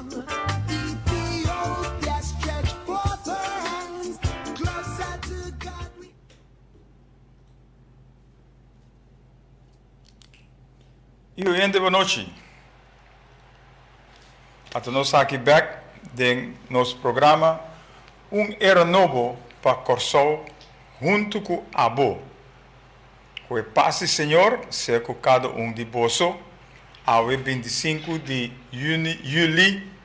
Ethiopia stretch forth her hands closer to God. E ainda boa noite. Até nós aqui back de nosso programa era novo para Corsol junto com Abo. O passe Senhor ser com cada de bolso ao 25 de julho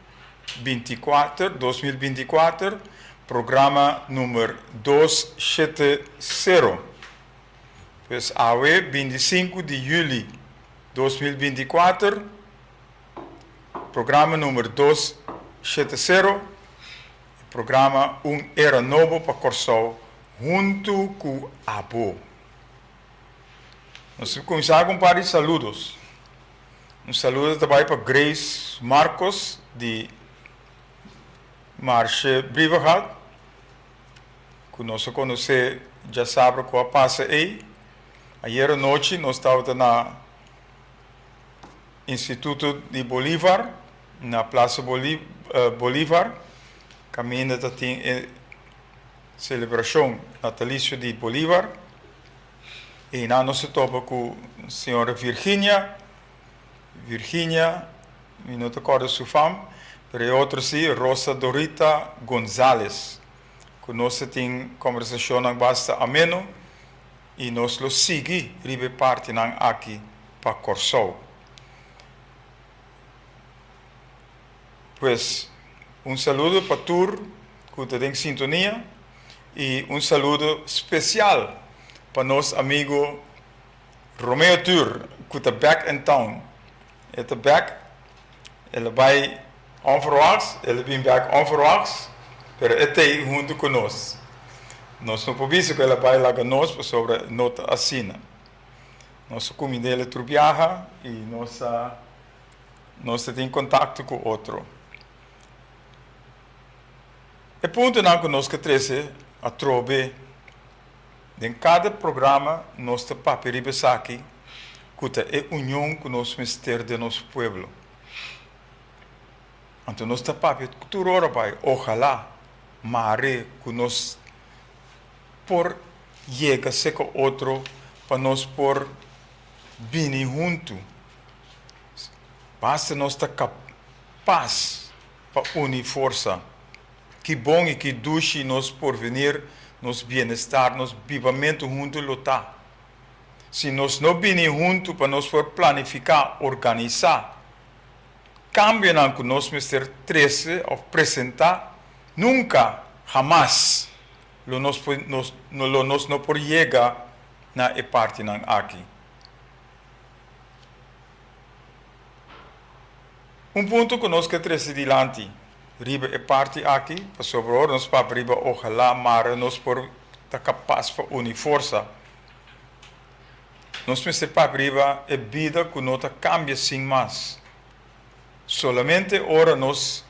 2024, programa número 270. Pois ao 25 de julho 2024, programa número 270, programa era novo para Corsol junto com Abo. Nós começamos com vários saludos. Saludo também para Grace Marcos, de Marche Briverhout, que nós conhecemos, já sabe qual passa aí. Ayer à noite nós estávamos no Instituto de Bolívar, na Praça Bolívar, caminho da celebração natalícia de Bolívar. E na nossa topa com a senhora Virginia, me não recordo sua fama, mas outra sim, Rosa Dorita González, que nós temos conversação bastante ameno e nós lo seguimos ribe parte aqui para Corsol. Pues, saludo para todos que estão em sintonia e saludo especial para nosso amigo Romeo Tur, que está back in town. Ele está back, ele vai onverwachts, ele vem back onverwachts, mas ele está junto conosco. Nós não podemos que ele vai lá conosco sobre nota assina. Nosso comida ele trabalha e nós temos contato com outro. E ponto não conosco treze a trobe em cada programa nós te papel aqui que é união com o nosso mistério de nosso povo. Então nós te papel cultura vai ojalá mare que nós por chega ser com outro para nós por vir junto. Basta nós ter capaz para unir força. Que bom e que duche nós por venir, nos bem-estar, nos vivamente juntos lutar. Se nós não venimos juntos para nós por planificar, organizar, cambio não que nós mister 13 ou apresentar, nunca, jamás, nós não por chegar na parte aqui. Ponto que nós que 13 adiante, riba é parte aqui, para sobre nós para riba ojalá mar nós por estar capaz para unir força. Nós precisamos para riba é vida que não cambia sem mais. Solamente ora nós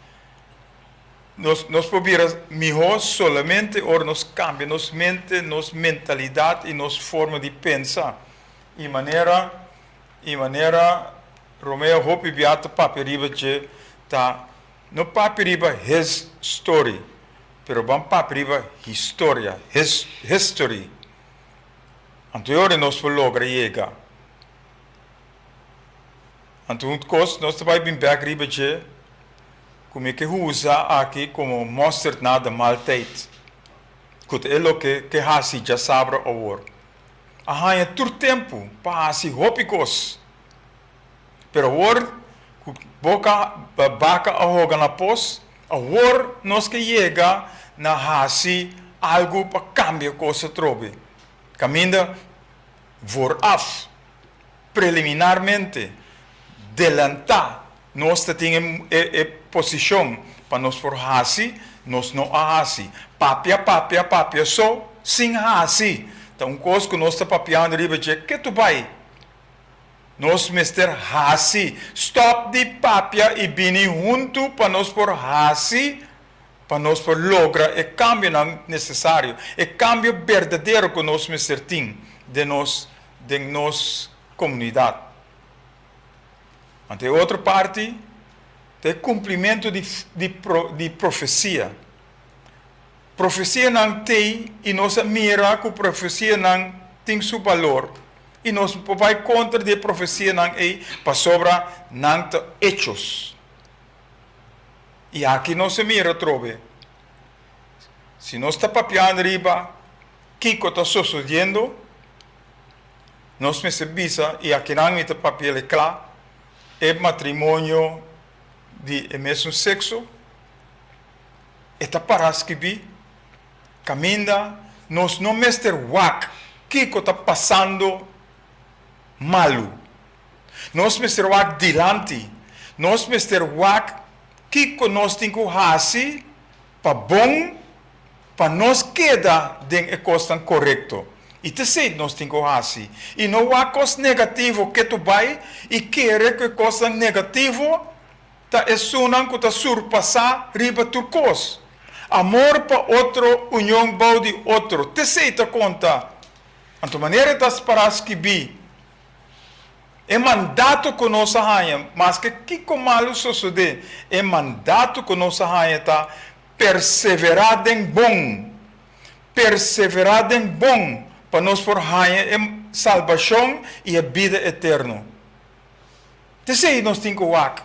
podemos melhor solamente ora nós cambia nos mente, nos mentalidade e nos forma de pensar. E maneira Romeo hope beata para riba que tá no papiriba his story, pero vamos papiriba história, his history. Anterior nós logra chegar. Então nós também bem back riba que como é que usa aqui como mostra nada mal feito. Que é o que hasi já sabe agora. É todo tempo para hasi hopicos. Pero agora boca vaca ahoga na pos, agora nós que chega na hasi algo para cambiar coisa trobe. Caminha vooraf, preliminarmente, delantar, nós temos posição para nós for hasi, nós não hasi. Papia, só, sem hasi. Então, coisa que nós estamos papiando, que tu vai? Nós mister hasi, stop de papia e bini junto para nós por hasi, para nós por lograr o cambio necessário, o cambio verdadeiro que nós mister tem de nossa comunidade. Ante outra parte, Tem cumprimento de profecia. Profecia não tem, e nós mira que a profecia não tem seu valor. E nós vai contra de profecia não é para sobra não hechos. E aqui nós mira trove. Se nós está papiando riba, Kiko está sucedendo, nós me visa, e aqui não me está papel claro, é matrimônio de mesmo sexo, está para escrever, caminha, nós não mestre wak, Kiko está passando malo. Nós mestre wak dilante, nós mestre wak, Kiko nós temos que fazer para bom, para nós queda dentro do costa correto. E te sei nós temos que fazer. E não há coisa negativo que tu vai e querer que coisa negativo ta é sunan que ta surpassar riba turcos. Amor para outro, união bau de outro. Te sei ta conta. Anto maneira tas para escrever. É mandato que nós arranha, mas que malo sucede? É mandato que nós arranha tá perseverar em bom. Perseverar em bom para nós por arranha em salvação e a vida eterna. Te sei nós temos que wak.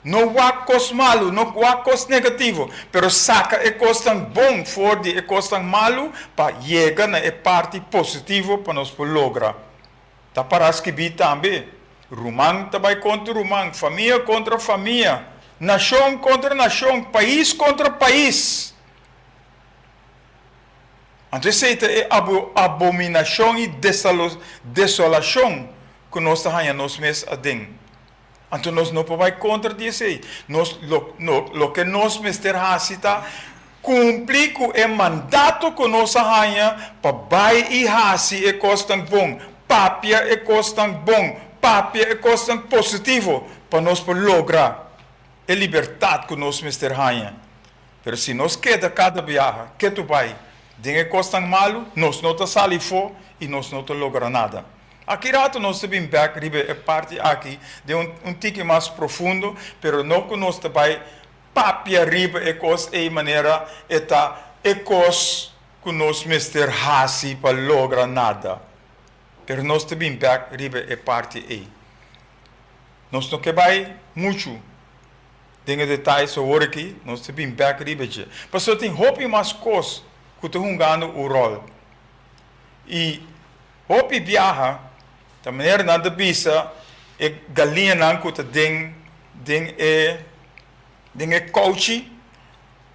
Não wak cos malo, não wak cos negativo, pero saca e cos tão bom fora de e cos tão malo para chegar na parte positiva para nós por lograr. Tá para escrever também. Rumang também contra rumang, família contra família, nação contra nação, país contra país. Então, isso é abominação e desolação que nós estamos mesmos a dentro. Então, nós não podemos contra isso. O que nós mesmos fazemos cumprir com o mandato que nós temos para vai e fazer e coisa tão bom. Papia é coisa tão bom, papia é coisa tão positivo para nós lograr a liberdade que nós temos. Mas se nós queda cada viagem, que tu vai, de coisa tão malo, nós não saímos fora e nós não logramos nada. Aqui rato nós temos back ribe a parte aqui de tique mais profundo, pero não que nós vai papia ribe e coisa de maneira é coisa que nós temos para lograr nada. Pero nós também back ribe é parte aí. Nós não que vai muito. Tem detalhes sobre aqui, nós também back ribe. Mas só tem hope mais coisas que estão jogando o rol. E hope viaja, da maneira nada bisa, é galinha não que está é coach,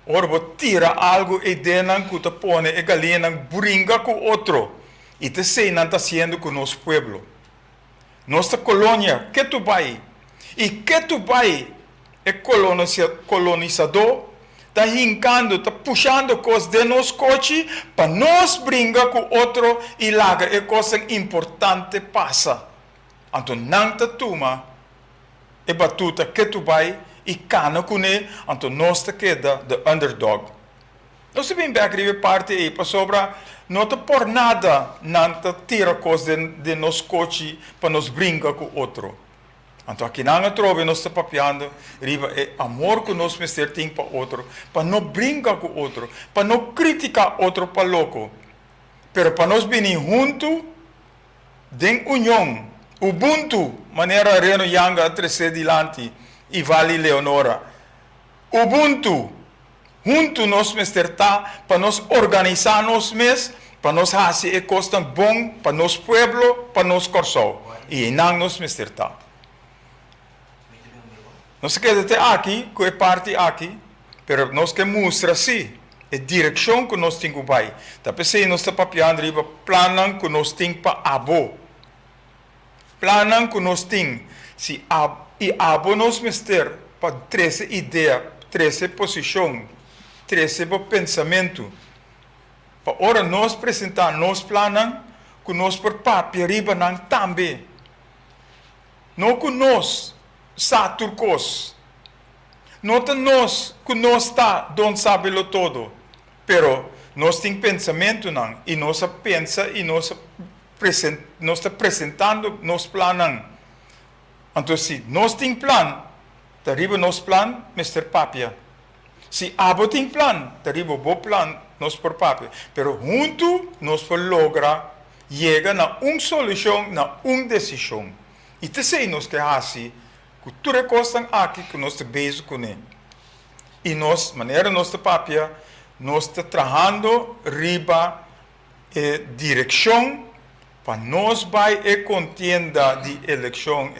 ou vou tirar algo e dentro que está põe é galinha não brinca com outro. E te sei não está sendo com nosso pueblo. Nossa colônia, que tu vai? E que tu vai é colonizador, está rincando, está puxando coisas de nosso coche para nós brincar com outro e lá é coisa importante passa. Então não te toma é batuta que tu vai e cana com ele, então nós te queda the underdog. Nós também vai parte aí para sobra. Não te por nada, não te tira coisas de nosso coche para nos brincar com outro. Então aqui não trove nós está papiando, riba é amor que nós temos para outro, para não brincar com outro, para não criticar outro para louco, pero para nós vir junto, em união, Ubuntu, maneira Reno Yanga a trazer dilante e Vale Leonora. Ubuntu. Junto nós estar para nós organizar nós mesmos, para nós fazer coisas tão bom para nosso povo, para nosso coração. E não nós estar. Nós queremos ter aqui, que é parte aqui, mas nós queremos mostrar assim, a direção que nós temos que vai. Tá pensando nós estamos papiando riba, planam que nós temos para abo. Planam que nós temos, se abo nós ter para 13 ideias, 13 posições, 13 pensamento. Para ora nós apresentar nós planos que nós por papel riba não também. Não que nós sa turcos. Não que nós está don't sabe lo todo. Pero nós tem pensamento não e nós pensa e nós está apresentando nós planos. Então se nós tem plano Taribo nos plan, Mr. Papia. Si abo tem plan, taribo bo plan, nos por Papia. Pero junto nos por logra llega na solução, na decisão. E te sei nos que assim, que tudo costan aqui que nós te beijo com ele. E nós, maneira nós te Papia, nós te trabajando riba direção para nós vai contienda de eleição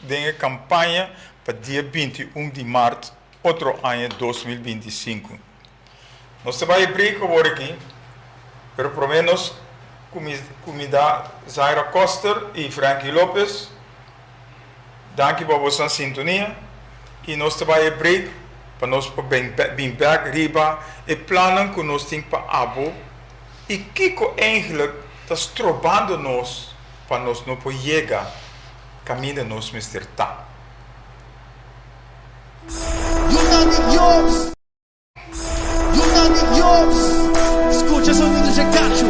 de campanha para dia 21 de março, outro ano 2025. Nós vai abrir com aqui, pero pelo menos comida Zaira Costa e Frankie Lopes, danke para vossa sintonia, e nós vai abrir para nós bem back riba e plannen que nós temos para abo e que eigenlijk está trobando nós para nós não poder chegar caminho nós Mr. Ta. Escucha sonido de cacho.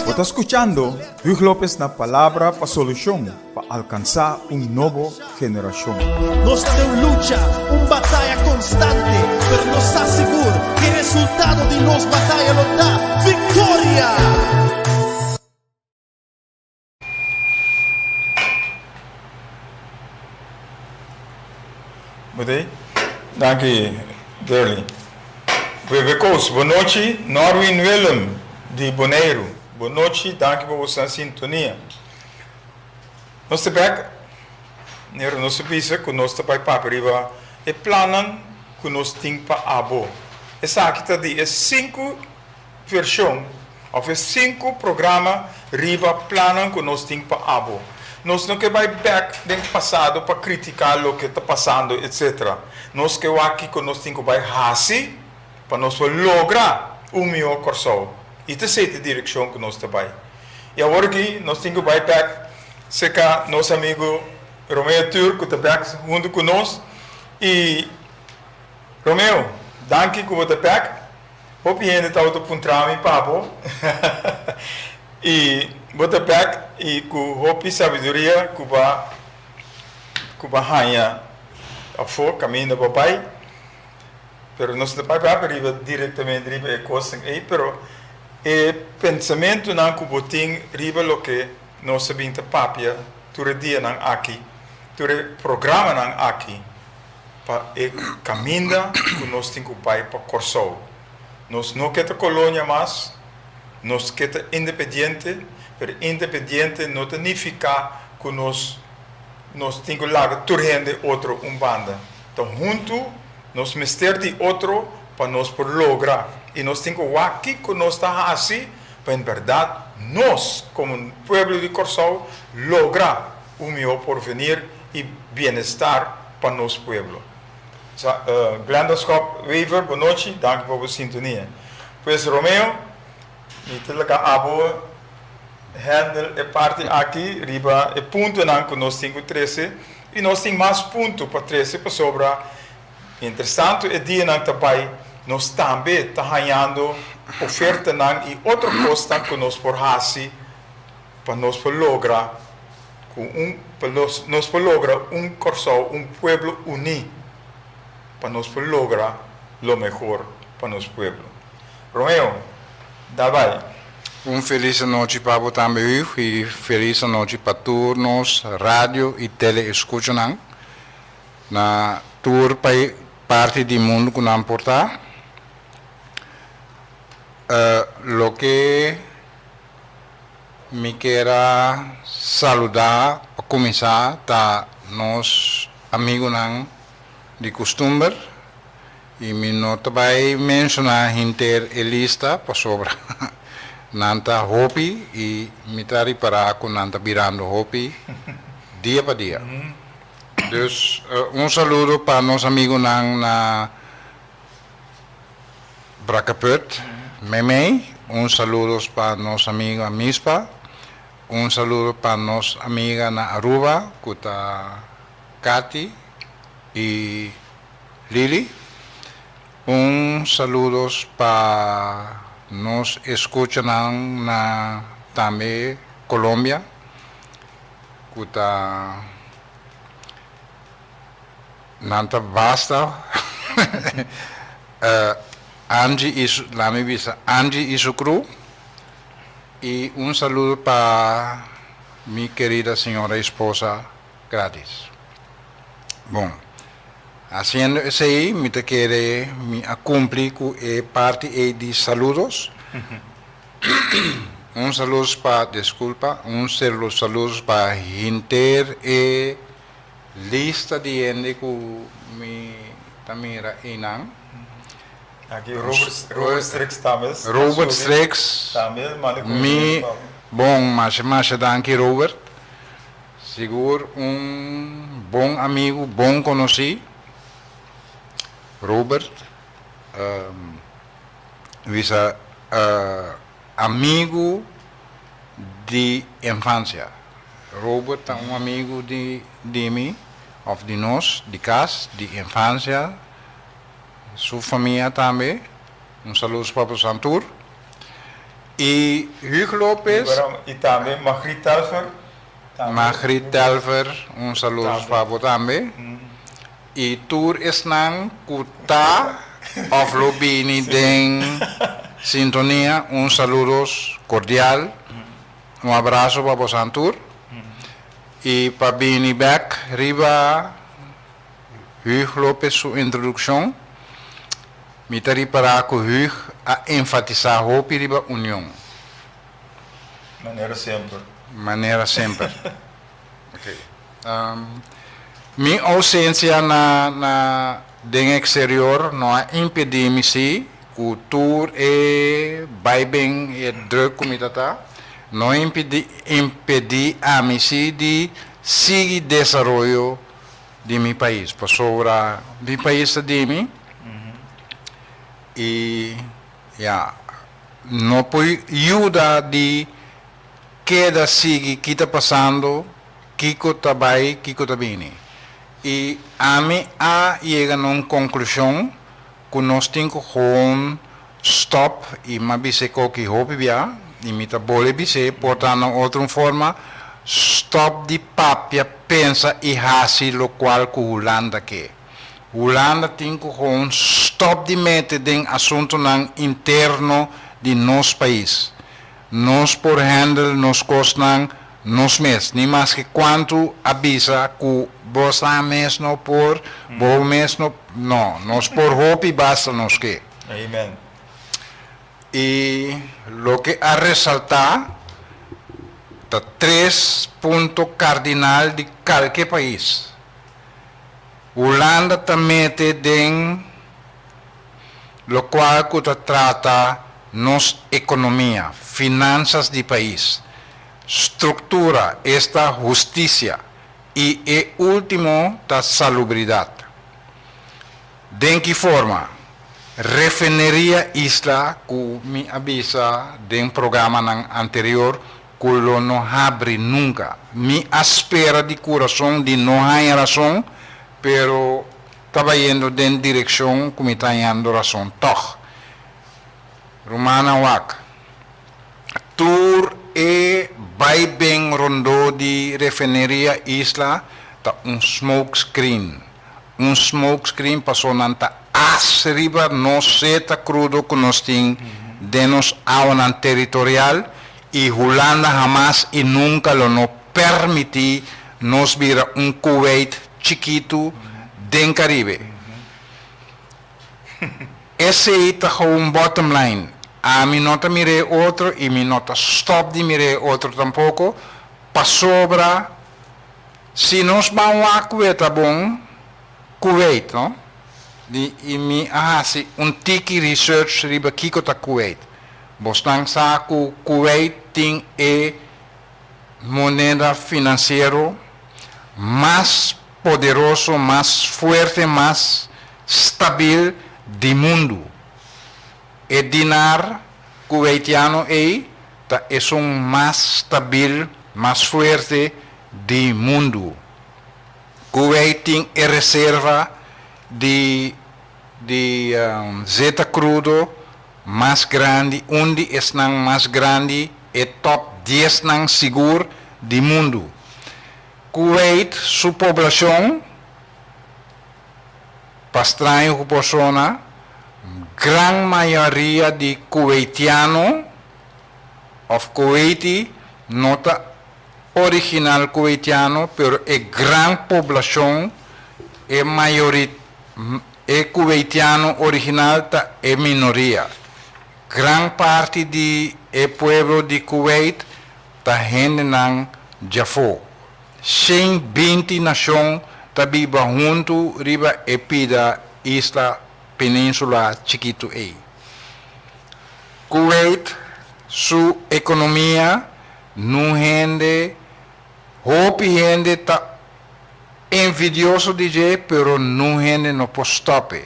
Está escuchando Hugh López na palavra para solução para alcançar nuevo generación. Nos de lucha, batalha constante, pero nos está seguro que el resultado de nos batalha nos da victoria. Bem, danke, Derli. Bebecos, boa noite, Norwin Willem, de Bonaire. Boa noite, danke por vossa sintonia. Nós temos nós sabemos que nós temos para arriba e planos que nós temos para abo. Essa aqui está de 5 versões, ou 5 programas riba planos que nós temos para abo. Nós não queremos back do passado para criticar o que está passando, etc. Nós queremos aqui que nós temos que fazer para nós lograr o melhor corso. E essa é a direção que nós temos. E agora aqui nós temos que back, seca nosso amigo Romeo Tur, que está back junto conosco. E Romeo, danke que você está back. Hope que ainda está autopuntrando papo. E você back e com hope sabedoria que vai ganhar a fogo caminho para o pai. Pero nós não vai arriba diretamente arriba a coisa aí, pero o pensamento não que botem arriba o que nós sabemos papia, todo dia não aqui, todo programa não aqui, para o caminho que nós temos que pai para corso. Nós não queremos colônia mais, nós queremos independente, pero independente não significa que nós temos que largar turrende outro banda. Então junto nós mister de outro para nós por lograr. E nós temos que aqui que nós está assim, para em verdade nós, como povo de Corsol, lograr o melhor porvenir e bem-estar para nosso povo. Glendaskop Weaver, boa noite, danke por sua sintonia. Pois Romeo, e te abo handle a parte aqui, riba, e ponto não que nós temos 13, e nós temos mais ponto para 13 para sobrar. Interessante é dia não também nós também está ganhando oferta não e outra coisa que nós por fazer para nós por lograr nós por lograr corso pueblo unido para nós por lograr lo mejor para nosso pueblo. Romeo, daí. Feliz noite para você também e feliz noite para todos rádio e tele escutam na tour parte do mundo que não importa. Lo que me quero saludar para começar tá nos amigos de costume e me nota vai mencionar inter lista para sobra nanta hopi e me tari para com nanta virando hopi dia para dia. Dus saludo para nossos amigos na Bracaput, Memei. Saludo para nossos amigos Mispa. Saludo para nossa amiga na Aruba, Kuta Kati e Lili. Saludo para nos escuchan na também Colômbia, Kuta Nanta basta. Angie y su crew. Y un saludo para mi querida señora esposa gratis. Bueno, haciendo ese ahí, me te quiere cumplir con parte de saludos. Un saludo para, disculpa, un saludo para Inter y lista de gente que me tamira inan. Aqui Robert Strix también. Robert Strix, También, mi bom, mas danke Robert. Seguro bom amigo, bom conhecido. Robert, visa amigo de infância. Robert é amigo de mim, of de nós, de casa, de infância. Sua família também. Saludo para o Santur. E Hugo Lopes. E também Magritte Telfer. Magritte Telfer, saludo para o também. E Tour Esnang Kuta of Lobini Den Sintonia, saludos cordial. Abraço para o Santur. E para Bini Beck, riba Hugo Lopes, sua introdução. Me tari para que Hugo a enfatizar a riba união. Maneira sempre. Okay. Minha ausência na exterior não impede-me se o tour é bem e druk como está. Não impede a mim de seguir o desenvolvimento de meu país. Por sobre meu país de mim. E não pode ajudar de cada sigue que está passando, que está bem, que está bem. E a mim chega a uma conclusão que nós temos que stop e mas se que hobby via e me tá bole bise portanto outra forma stop de papia pensa e hasi lo qual que Holanda que Holanda tem que stop de meter em assunto interno de nosso país. Nós por handle nos costan nos mes, nem mais que quanto avisa que você mesmo por, vos mesmo não, nós por hobby basta nos que. Amen. E lo que a ressaltar, tá 3 pontos cardinal de qualquer país. Holanda também tem lo qual que trata nossa economia, finanças de país, estrutura, esta justiça e último da salubridade. De que forma? Refineria Isla, que me avisa de programa anterior, que não abre nunca. Me espera de coração de não há razão, pero estava indo em direção que me está dando razão. Toch. Romana Wak. Tour vai bem rondo de refineria Isla, tá smoke screen. Smoke screen passou nanta arriba no seta crudo que nós temos de nos área territorial e Holanda jamás e nunca lo no permite nos vira Kuwait chiquito den Caribe. Esse é o bottom line. A mim não mire outro e mim não stop de mire outro tampouco. Para sobra, se nós vamos a Kuwait, bom, Kuwait, não? E me se tiki research riba kiko ta Kuwait. Bostang sa Kuwait tem moneda financeiro mais poderoso, mais forte, mais stabil do mundo. O dinar kuwaitiano é mais stabil, mais forte do mundo. Kuwait tem reserva de zeta crudo mais grande, onde é mais grande, é top 10 nang seguro do mundo. Kuwait, sua população Pastrain ku persona, gran maioria de Kuwaitiano of Kuwaiti, nota original Kuwaitiano, pero é gran população, é maioria, é Kuwaitiano original, tá, é minoria. Gran parte de é pueblo de Kuwait, tá gente nang Jafo. 120 nações tá viva junto riba epida isla península chiquito e. Kuwait, su economia, não rende, hope rende tá envidioso de je, pero não rende no postope.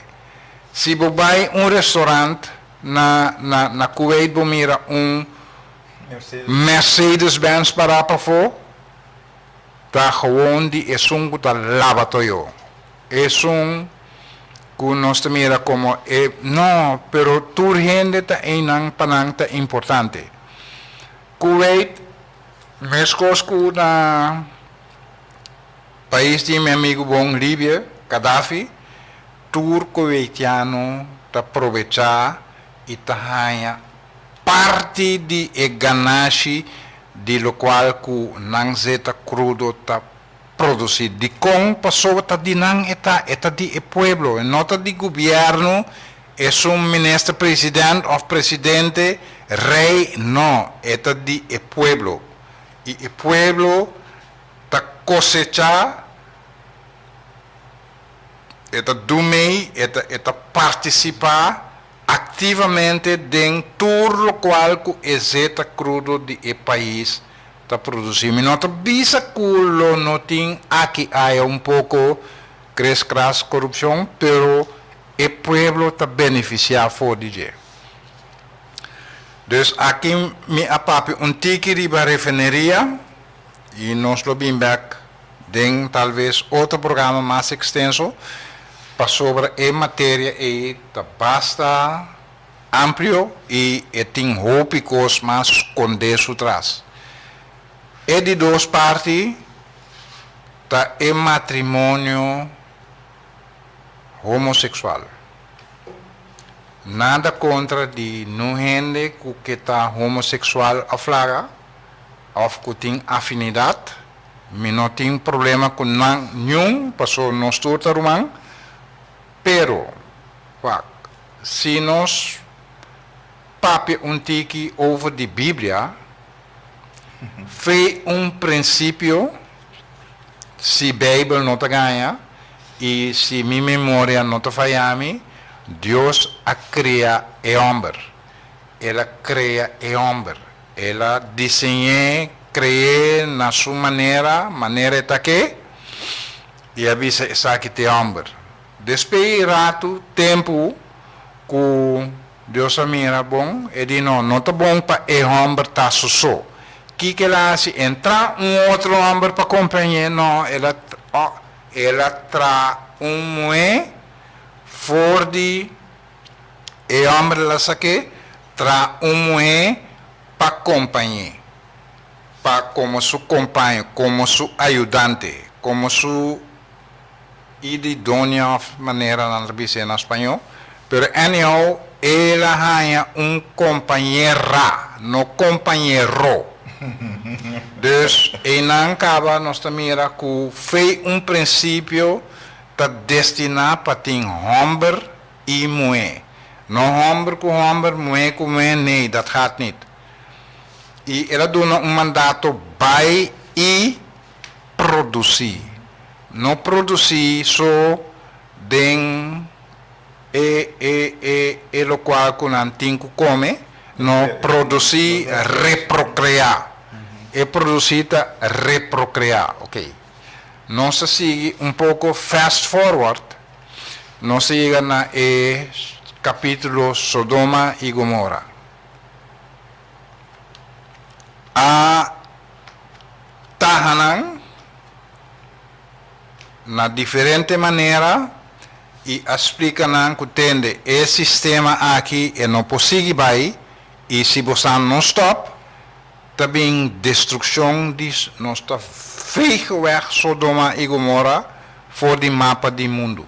Se você vai restaurante na Kuwait, você mira Mercedes-Benz para fora, tá gewoon die é que tá lavatório. É que nós mira como não, pero tu rende tá enang panang tá importante. Kuwait, mesmo na país de meu amigo bom Líbia, Gaddafi, tur kuwaitiano tá aproveitar e tá ganha parte de ganache de lo qual ku nang zeta crudo ta produzir. De com passou ta di nang eta di e pueblo, nota di governo, es un ministro presidente of presidente, rei, no, eta di e pueblo. Y e pueblo ta cosecha, eta dumei, eta participa activamente dentro lo qual ku exeta crudo de e país ta produzir. Mi nota bisa culo notin aqui há pouco cras corrupção, pero e pueblo ta beneficiar for DJ. Dus aqui me apapi tiki riba refineria e nós lo bem back den talvez outro programa mais extenso para sobre a matéria e tá basta amplo e tem hópicos mais condenso atrás. É de duas partes, tá é matrimônio homossexual. Nada contra de não gente que está homossexual a flaga, ou que tem afinidade, mas não tem problema com nenhum, passou no estudo romano. Pero, se nós papi tiki over de Bíblia, foi princípio, se a Bíblia não te ganha, e se minha memória não te falha, Deus a cria o homem. Ela cria o homem. Ela desenha, cria na sua maneira está aqui, e avisa essa que tem homem. Depois rato tempo que Deus mira bom, ele não tá bom para o homem tá só. Que ela se entrar outro homem para acompanhar, não, ela traz mulher fora de o homem lá saque, traz mulher para acompanhar, para como seu companheiro, como seu ajudante, como seu idônea maneira na dizer em espanhol, pero anyhow ela ganha companheira, não companheiro. Dus em acaba nós mira que foi princípio tá destinado para ter homem e mulher, não homem com homem, mulher com mulher, nem, dat gaat niet. E ela dá mandato vai e produzir. Não produzir só den lo qual que não tem que comer, não produzir reprocriar. É produzir reprocriar, ok? Não se sigue pouco fast forward, não se chega na capítulo Sodoma e Gomorra. A tahanan na diferente maneira e explica que tende esse sistema aqui é não possível e se você não stop também destruição disso não está feio Sodoma e Gomorra fora do mapa do mundo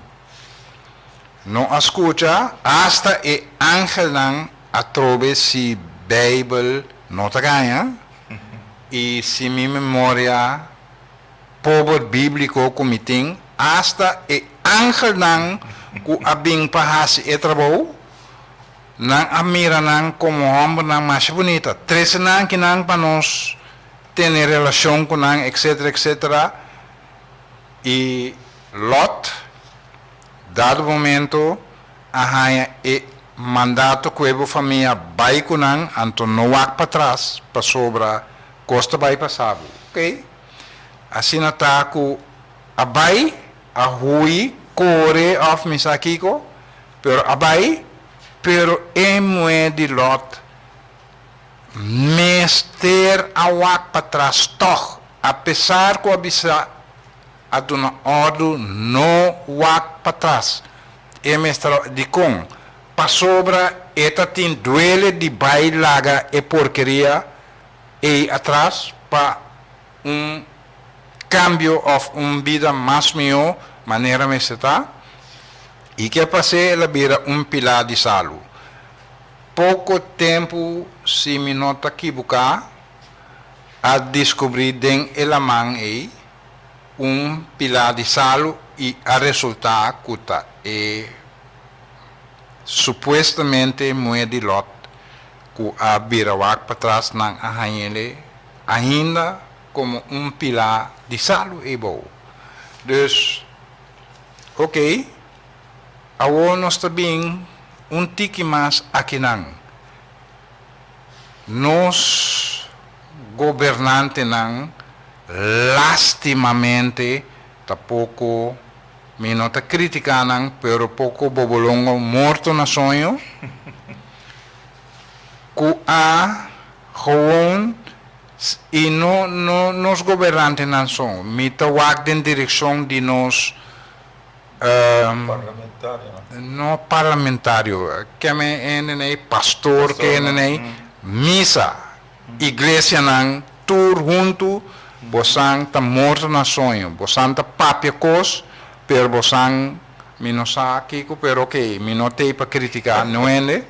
no escucha hasta el ángel nan atrobe si Bible no te gana y si mi memoria pobre bíblico comiting hasta el ángel nan ku abing pahasi etrabo nang amira nang como hombre nang más bonita tres nang kinang panos tener relación con nang etcétera etcétera y Lot dado momento ahaya e mandato que família vai kunang anto no wak para trás para sobra costa vai passado, ok? Assim nata ku abai a hui core of misakiko pero abai pero emue di Lot mester a wak para trás toch apesar ko abisa aduna ordo no wak para trás e mestra di kong pa sobra eta tin duele di bailaga e porqueria e atrás pa cambio of vida más mio manera me está e que passei la bira pilar de salu pouco tempo se me nota equivocar a descobrir den elamang pilar de salu e a resultar kuta e supostamente mulher de Lot que a birawak para trás nang ahayele ainda como pilar de salu e bom. Dus, ok, awo nós também tiki mais aqui nang. Nos governante nang lastimamente tapoco mi nota criticando, pero pouco bobolongo morto na sonho. Que há gewoon e nos governantes não são. Mi tawag din direção de nos Parlamentário. no parlamentário, que me pastor, que missa, igreja não tur junto, bosang ta morto na sonho, bosang ta papia cos. Pero bosang minosa kiko pero okay minote para criticar não é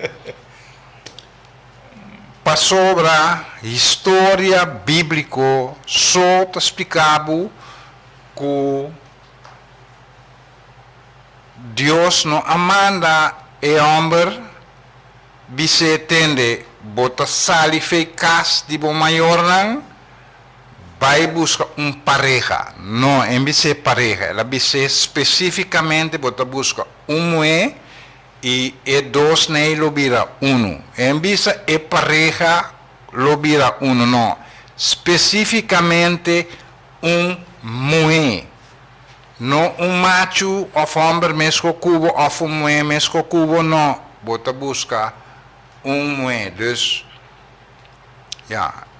pa sobra história bíblico só te explicado que Deus não amanda e homem bise tende bota sali fei cas de bom maior não vai buscar pareja, não em vez de pareja, ela bise especificamente bota busca mulher e dois nem lo vira em vez de pareja lo vira não, especificamente mulher, não macho ou homem mesmo cubo ou mulher mesmo cubo não, bota busca mulher, dus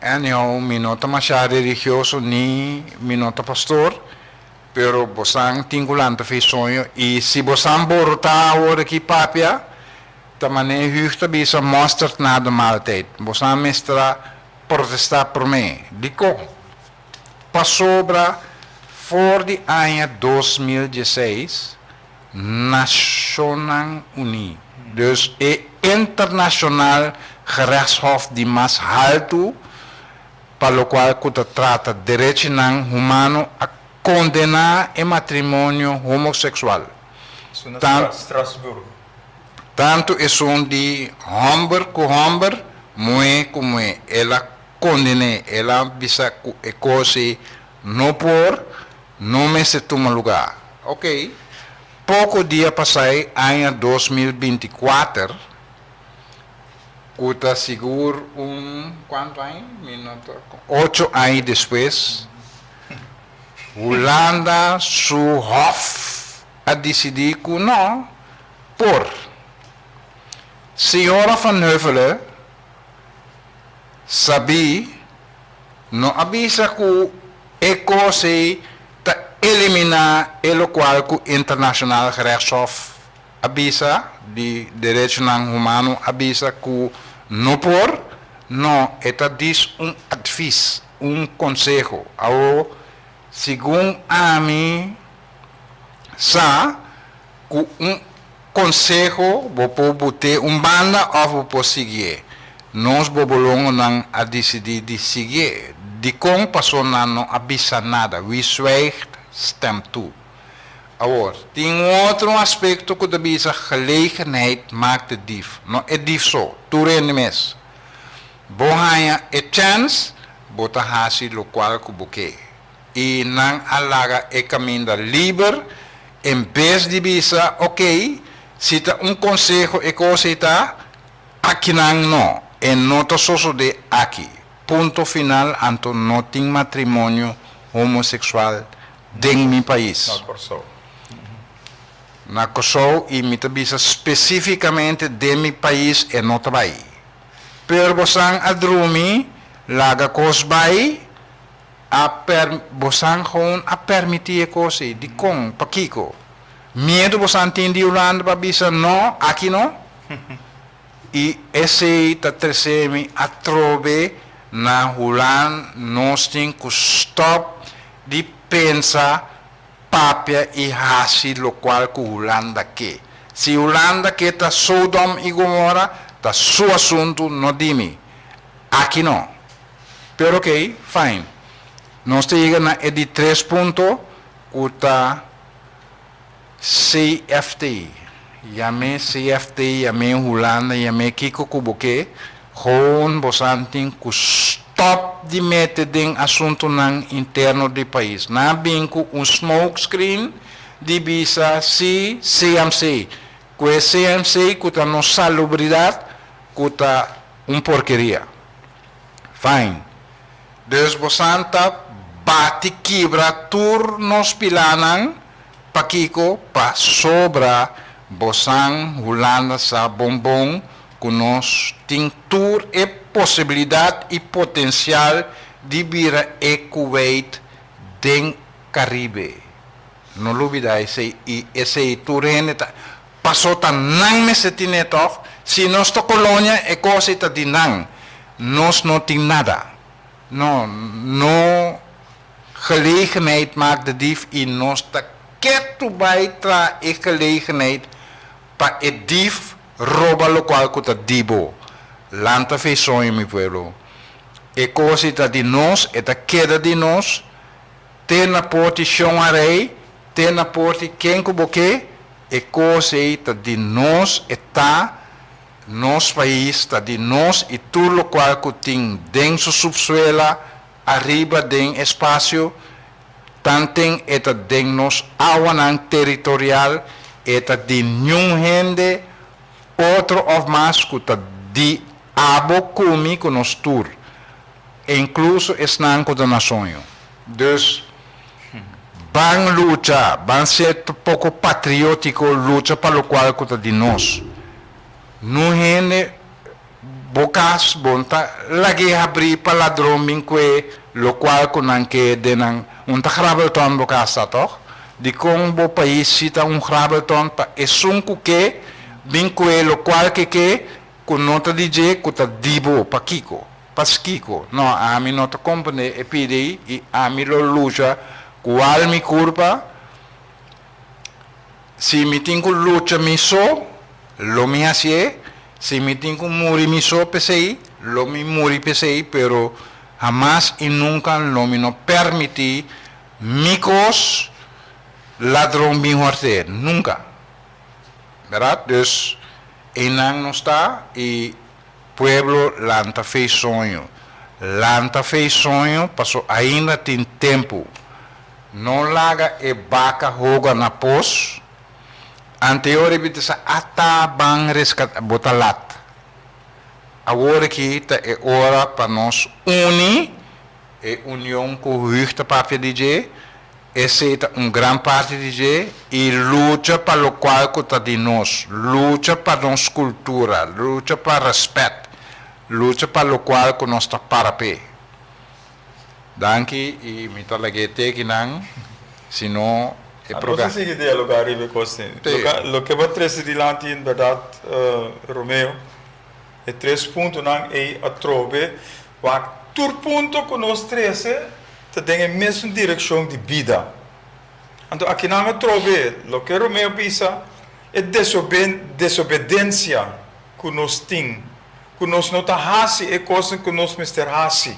anyhow, mi nota masyado religioso ni mi nota pastor, pero bosang tingulante fez sonho e se bosang borota ora aqui papia, tamane huurta bisa mosterd na de maaltijd. Bosang mestra protestar por mim. Dico, pasobra voor die ano 2016 Nacional Unie. Dus internacional gerechtshof die mais alto para lo cual se trata de derecho humano a condenar el matrimonio homosexual. Strasbourg. Tanto es de hombre con hombre, mujer con mujer. Ella condena, ella visa que cosa no por, no me se toma lugar. Ok. Pouco dia passei, ano 2024, Kuta seguro quanto anos? 8 anos depois, Holanda, su hof, a decidir que não, por senhora Van Heuvelen, sabia, não avisa que é coisa para eliminar o qual que o Internacional Gerechtshof avisa, de direito humano avisa que não por, não, esta diz advies, consejo, ao segundo a mim, sa, que consejo bopo bute banda of bopo seguir. Nós bobolongo nang a decidir de seguir. De com passou na não avisa nada. Wie zwijgt, stemt toe. Agora, tem outro aspecto que de gelegenheid maakt de dief. Não é dief só, tudo é mes. Bohanha é chance, bota hasi lo qual que buque. E não alaga é caminho livre, em vez de bisa, ok, se tá consejo é coisa tá, aqui não, é nota só de aqui. Ponto final, anto não tem matrimônio homossexual em meu país. Na Corsou. Na Kosovo e mitabisa especificamente de meu país é não trabalho. Pero bosang adrumi laga kosbay bosang gewoon a permitir coisa de com pakiko. Medo bosang tindi Holanda babisa no aqui não. E esse tá terceiro a trove na Holanda nós tem que stop de pensar papia e hasi lo qual que Holanda que. Se Holanda que tá Sodom e Gomorra, tá seu assunto no dimi. Aqui não. Pero ok, fine. Nós chegamos na de 3 pontos, o tá CFT. Yame CFT, yame Holanda, yame Kiko Kuboke, gewoon bosanting ku stop de meter ding assunto nang interno do país. Na binco smoke screen de bisa CMC. Que CMC kuta no salubridade, kuta porqueria. Fine. Dus bosanta bati quebra turnos pilanan pakiko pa sobra bosang Holanda sa bombom kunos ting tur e possibilidade e potencial de vir a Kuwait den Caribe. No lubida esse turene passou tan nang mesetine toch, se nossa colônia é coisa ta dinang, nós não tem nada. No gelegenheid maakt de dief in nós ta quieto baitra e gelegenheid pa e dief rouba lo qual kuta dibo. Lanta fez sonho, meu pueblo. E coisa de nós, e da queda de nós, tem na porte chão arei, tem na porte quem cuboque, e coisa de nós, e tá, nos país, tá de nós, e tudo o qual que tem dentro subsuela, arriba den espaço, tantem e tá den nos awanang territorial, e tá de nenhum gente, outro of mais que tá de abo kumi com nos tour, incluso esnan com da sonho. Dus van luta, van ser pouco patriótico luta para o qual que tá de nós. No gente bocas bonta lagi abrir para ladrão que lo qual que não que denan tá grabelton bocas toch de com bo país cita grabelton pa esunku que vinque lo qual que con nota DJ que tá dibo pa kiko pasquico no a mim nota compone e pidi e a mim lo lucha qual mi curva se mi tengo lucha mi so lo mi hace se mi tengo muri mi so pesei lo mi muri pesei pero jamás y nunca lo mi no permití micos ladrón mi muerte nunca verdad dus enang no está e pueblo lanta fez sonho passou ainda tem tempo não larga e vaca roga na pos anterior ebitesa ata bang rescat botalat agora que é hora para nós unir e união com o Richter Papia DJ esse é grande parte DJ e luta para o qual que está de nós luta para nossa cultura luta para respeito luta para o qual que nós está para pé danke e me tá lagete que não senão é programa. Você sigue dialogar aí com você. Lo que vai trazer dilante em verdade, Romeo, é 3 pontos não é a trove, mas tur ponto que nós treze tem a mesma direção de vida. Então aqui não é trove, lo que Romeo pensa, é desobediência que nós temos, que nós não está hasi, é coisa que nós mister hasi.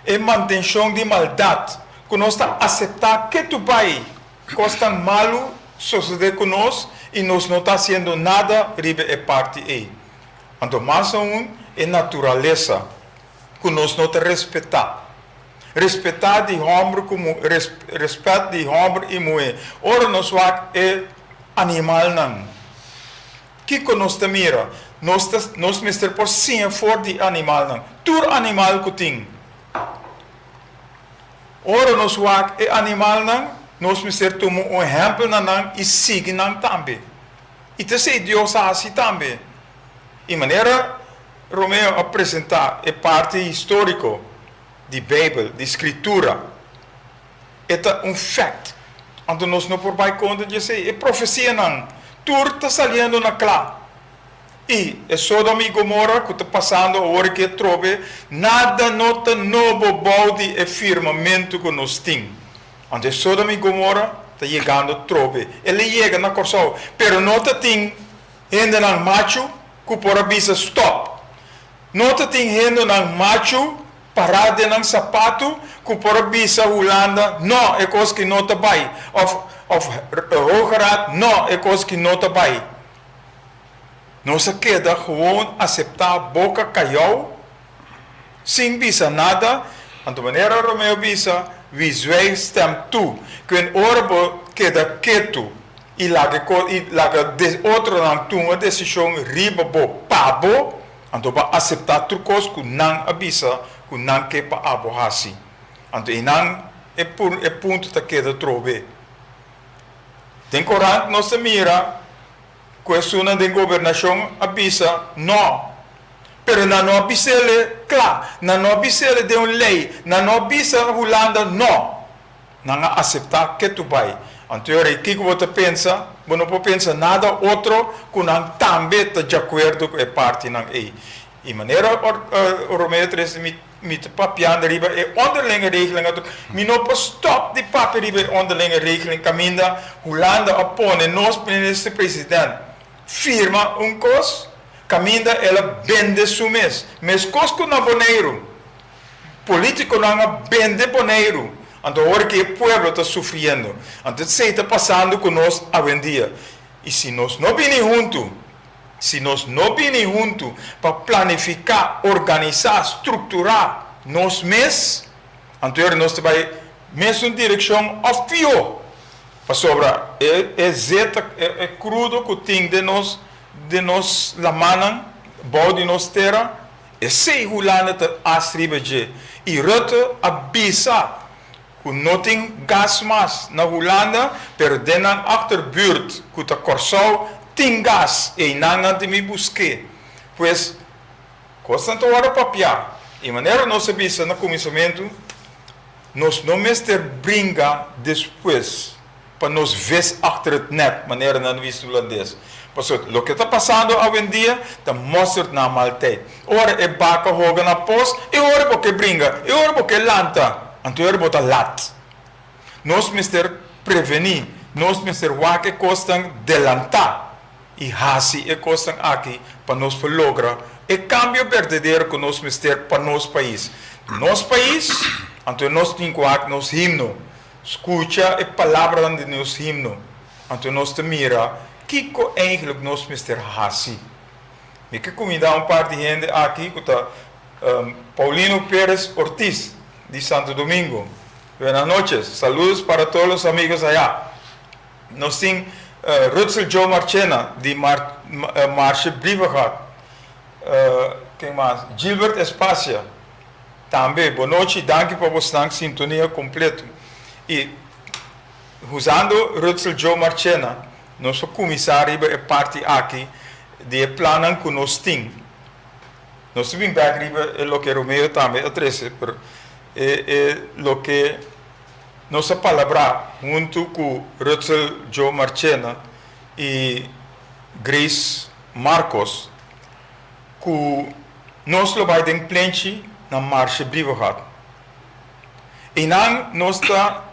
É manutenção de maldade, que nós está aceitar que tu vai, coisa malo suceder com nós e nós não está fazendo nada, ribe é parte aí. Então, mais é natureza que nós não te respeitar. Respeitar de homem como respeito de homem e mulher. Ora nós é animal não. Que nós te mira? Nós mister por sim for de animal não. Tur animal que tem. Ora nós é animal não. Nós mister tomar exemplo não e seguir não também. E te sei Deus assim também. E maneira Romeu apresentar é parte histórica de Bíblia, de Escritura. É fact. Então nós não por vai conta de dizer, é profecia não. Tudo está saindo na clara. E é Sodoma e Gomorra que está passando a hora que trove, nada nota novo balde e firmamento que nós temos. Então Sodoma e Gomorra está chegando a trove. Ele chega na corção, pero nota tem ainda não macho que por avisa stop. Nota tem ainda não macho parado num sapato que por avisa Holanda, não é coisa que não está bem. Of Hoogeraad, não é coisa que não está bem. Não se queda gewoon aceitar boca caiu, sem visa nada, de maneira Romeu visa, visueel stem toe. Quem orbo queda quieto e laga outro não toma decisão riba bo pabo, então para aceitar trucos que não avisa, que não quer para abohasi. Então e não é ponto que queda trove. Tem corante não se mira. Questão de governação avisa, não. Pero não avisa, claro, não avisa de uma lei, não avisa Holanda, não. Não aceitar que tu vai. Então, o que você pensa? Você não pensa nada outro que não também está de acordo com a parte não é. E maneira o Romeu 3 met papier riba é onderlinge regeling. Mi não pode stop de papier riba onderlinge regeling. Caminda Holanda opone nos ministro-presidente. Firma coisa, caminda ela vende sumes. Mas coisa que não boneiro. Político não vende boneiro. Então, agora que o povo está sofrendo. Então, isso está passando conosco hoje em dia. E se nós não vinimos juntos, para planificar, organizar, estruturar nós mesmos, então nós vamos mesmo em direção ao fio. Para sobrar, é crudo que tem de nós la manan, bom de nós terra, e sei Holanda te asribeje. E Rutte avisa que não tem gas mais na Holanda, pero denan achterbuurt, que te Corsau tem gas, e não te me busque. Pois, constante hora papiar. E maneira nós avisa no começamento, nós não mister brinca depois. Para nos ver achter het net, maneira não visto holandês. Portanto, o que está passando hoje em dia, está mostrando na maltei. Ora é baca hoga na pos, e ora porque brinca, e ora porque lanta, então ora bota lat. Nós mister prevenir, nós mister wake costam delantar, e hasi e costam aqui, para nós lograr o cambio verdadeiro que nós mister para nosso país. Nosso país, então nós temos que nos himno. Escuta a palavra de nosso himno. Então nós te mira, que eigenlijk nós mister hasi. Me que convidar par de gente aqui, que está Paulino Pérez Ortiz, de Santo Domingo. Buenas noches, saludos para todos os amigos allá. Nós temos Rutzel Joe Marchena, de Marche Brivegat. Quem mais? Gilbert Espacia. Também, boa noite, danke por você sintonia completa. E, usando Rutzel Joe Marchena, nosso comissário é parte aqui de plano que nós temos. Nós vimos aqui o que Romeu também atrece, o que nossa palavra junto com Rutzel Joe Marchena e Grace Marcos, que nós lo vai ter plente na marcha Brivegat. E não está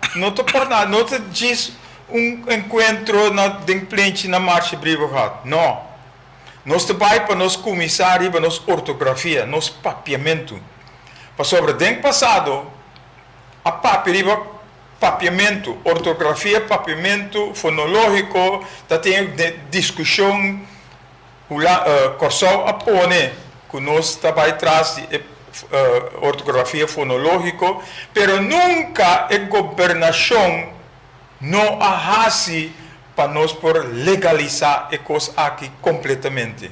para nada, não te diz encontro na plente na marcha brigada. Não. Nós trabalhamos para nós começar para nós ortografia, nós papiamento. Para sobre o passado, a papiamento, ortografia, papiamento fonológico, tá tem discussão, Corsol apone, que nós trabalhamos atrás de ortografia fonológica, pero nunca a governação não arrase para nós por legalizar a coisa aqui completamente.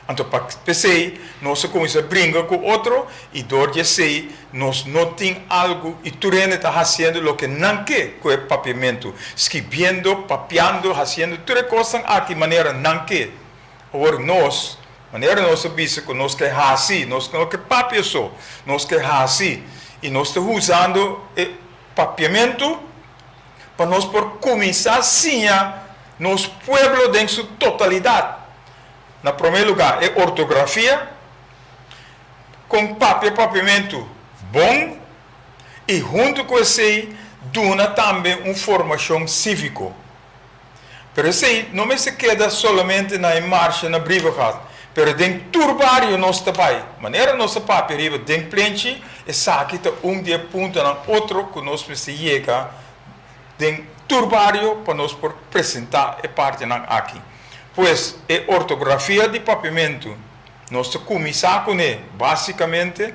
Então, para pensei, nós começamos a brincar com outro e dor de sei, nós não temos algo e tu está fazendo o que não quer com o papiamento, escrevendo, papiando, fazendo todas as coisas aqui de maneira não quer. Agora nós, maneira nós visa que nós quer assim, nós não quer papia só, nós quer assim e nós estamos usando o papiamento para nós por começar sim nos pueblos em sua totalidade. Na primeiro lugar, é ortografia, com papiamento bom, e junto com isso, duna também uma formação cívica. Pero isso não se queda somente na marcha, na brigada, pero dentro do barrio nós também. Maneira nossa papel arriba dentro plente, é saque dia ponto na outro que nós se chega dentro do barrio para nós por apresentar a parte aqui. Pois é ortografia de papiamento. Nós começamos com ele, basicamente,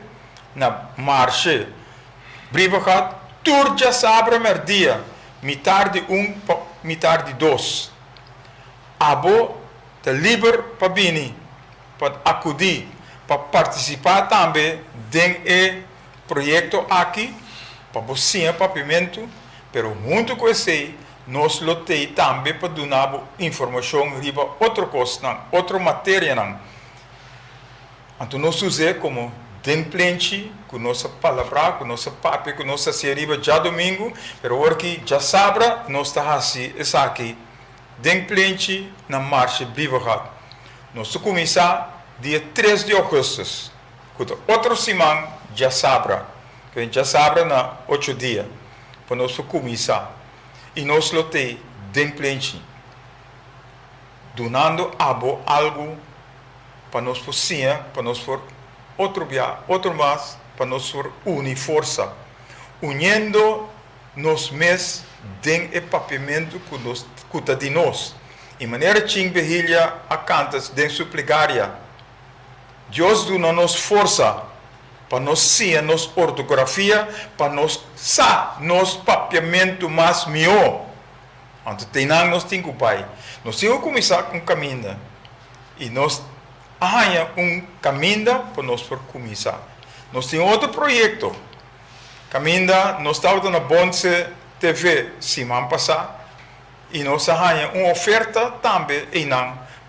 na marcha. Brigada, tur já sabe o dia, metade de metade de dois. Abo te livre para vir, para acudir, para participar também do projeto aqui, para você papiamento, pero junto com esse, nós lotei também para dar informação riba outra coisa, outra matéria. Então nós usamos como template, com nossa palavra, com nossa papel, com nossa seriba já domingo, pero hoje já sabe, nós está assim, essa aqui, template na marcha brigada. Nós começamos dia 3 de agosto, com outra semana já sabe, que já sabe na 8 dias, para nós começar. E nós lotei template, donando algo para nós fazer, para nós for outro mais, para nós for unir força, unindo nos mes den e papiamento que está de nós. E maneira que behilha a cantas den sua plegária. Deus dá-nos força para nós ser nos ortografia, para nós nos papiamento mais melhor. Então, nós temos que pai. Nós temos que começar com caminho. E nós arranjamos caminho para nós por começar. Nós temos outro projeto. Caminho, nós estávamos na Bonse TV semana passada. E nós arranjamos uma oferta também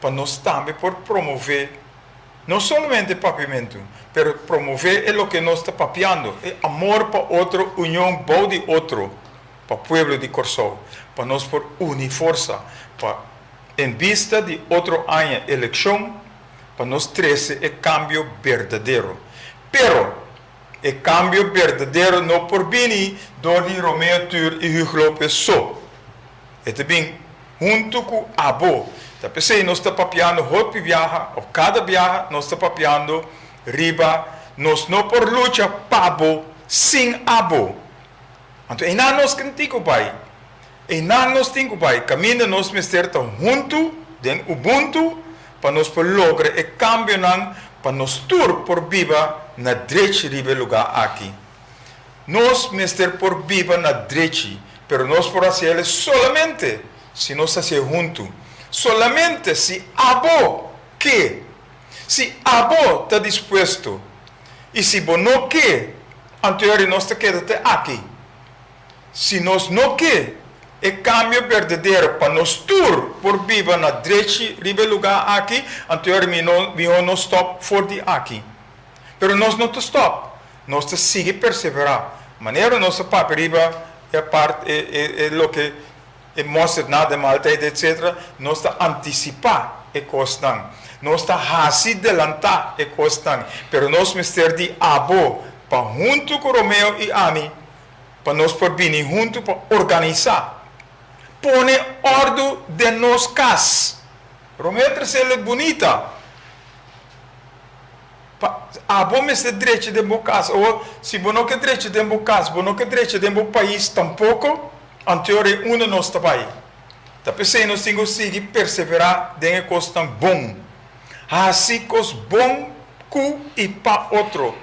para nós também por promover não somente papiamento, mas promover é o que nós estamos papiando, é amor para outro, união boa de outro, para o povo de Corsol, para nós por unir força, para em vista de outro ano eleição, para nós trazer o cambio verdadeiro. Pero o cambio verdadeiro não por vir de Romeo Tur e Hugo Lopes só. É também junto com a Abo. Pensei, nós estamos papiando outra viagem, ou cada viagem, nós estamos papiando riba, nós não por luta pabo, sem abo. Então, e não nós cantico pai, e não nós temos pai, caminho nós mister junto, dentro Ubuntu, para nós por lograr e cambio para nós tur por viva na direita riba lugar aqui. Nós mister por viva na direita, pero nós por fazer solamente se nós fazer junto. Solamente se abo que, se abo está disposto e se bo não que, anterior nós te queda aqui. Se nós não que, é cambio verdadeiro para nós tur por viva na direita riba lugar aqui, anterior não stop for de aqui. Pero nós não te stop, nós te sigue perseverar. Maneira nossa papo riba é parte é o que mostra nada malta, etc. Nós está antecipar e costan. Nós está assim adelantar e costan. Pero nós mister de abo para junto com Romeo e Ani, para nós por vir junto para organizar, pone orden de nos cas. Romeo terceiro é bonita. Abo me se direito de bocas, ou se bono que direito de bocas, bono que direito de bo país tampouco, anterior uno nos tabai. Tá pensei nós temos que perseverar de coisas tão bom. Assim cos bom cu e pa outro.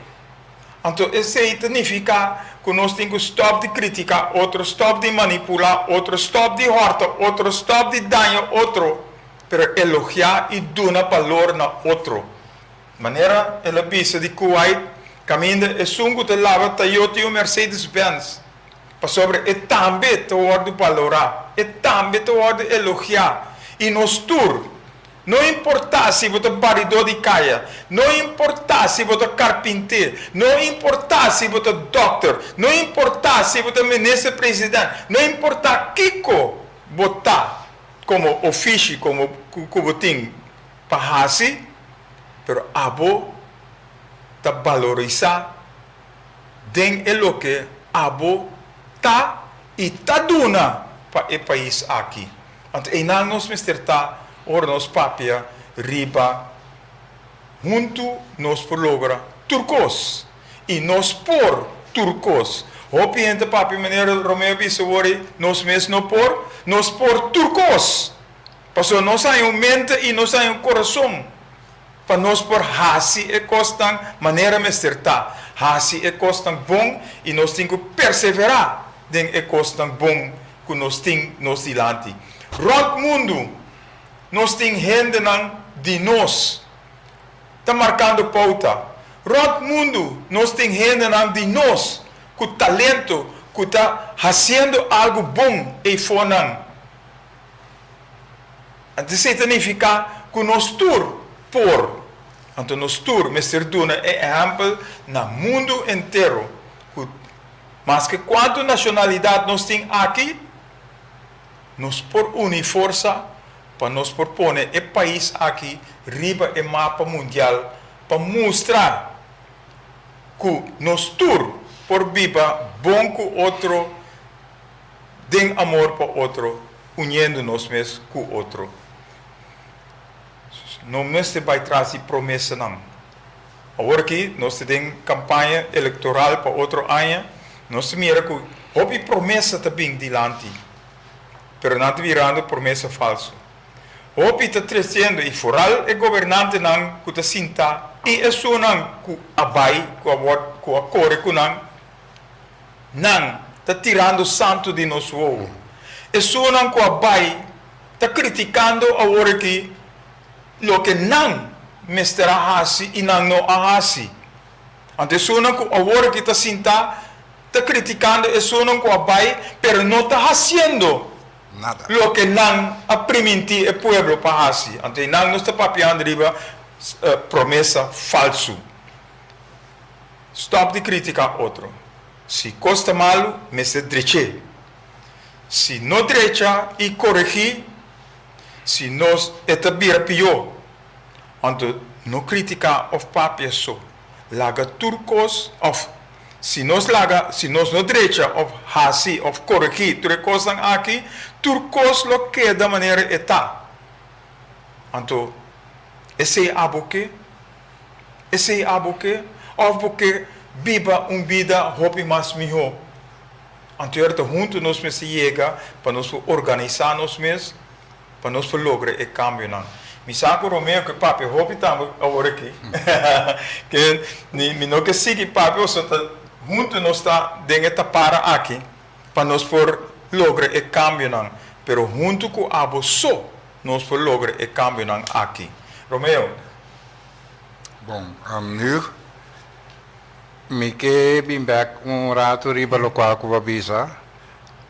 Então isso significa que nós temos que stop de criticar outro, stop de manipular outro, stop de horta outro, stop de danho outro, pero elogiar e dar valor na outro. Maneira ela pisa de Kuwait, caminha é sungo de lava Toyota e Mercedes-Benz. Para sobre é também te ordem valorar, é também te ordem elogiar. E nos tour, não importa se você é baridor de caia, não importa se você é carpinteiro, não importa se você é doctor, não importa se você é ministro-presidente, não importa Kiko botar como ofício, como cubotim para assim, pero abo ta valorizar den lo que abo ta e ta duna para o país aqui. Então, em nos misterta or nos papia riba junto nos por logra turcos e nos por turcos. Opiente papi maneira Romeo Bisowori nos mes no por turcos. Passou nós hay mente e nós hay coração. Para nós por hasi e costan maneira mesterta. Hasi e costan bom e nós temos que perseverar den e costan bom que nós temos nos dilante. Rot mundo, nós temos gente de nós. Está marcando pauta. Rot mundo, nós temos gente de nós. Com talento, que está fazendo algo bom e fonan. Isso significa que nós por. Então, nós tour, Mr. Duna, é exemplo no mundo inteiro. Mas que quanto nacionalidade nós temos aqui, nós por unir força para nós propor o país aqui, riba o mapa mundial, para mostrar que nós tour por viva bom com outro, den amor para outro, unindo nós mesmos com outro. Não se vai trazer promessa não. Agora que nós temos campanha eleitoral para outro ano, nós mira que houve promessa também dilante, pero não virando promessa falsa. Houve está trazendo e foral e governante não que está sinta e é só não que abai que a core que não está tirando santo de nós ovo. É só não que abai está criticando agora que lo que não mestera hasi e não ahasi. Ante sunan ko agora que está sinta está criticando e sunan ko abai, pero não está haciendo nada. Lo que não a permitir o pueblo para hasi. Ante não está papiando riba promessa falso. Stop de criticar outro. Se costa malo, me se dreche. Se não drecha e corrigir, se nós etabir pior, então não criticar of papia só, laga turcos of, se nós não direita of hasi of corrigir, turcos aqui, turcos lo que da maneira está. Então esse é aboque, of porque viva vida hope mais melhor. Então junto nós me se chega para nós organizar nós mesmos, para nós lograr o cambio não. Me saco Romeo que papi hope também agora aqui, que me não que siga papi ou só junto nós está dentro para aqui para nós lograr o cambio não, pero junto com abo só nós lograr o cambio não aqui. Romeo. Bom, nu me que bem back rato riba lo qual que avisa,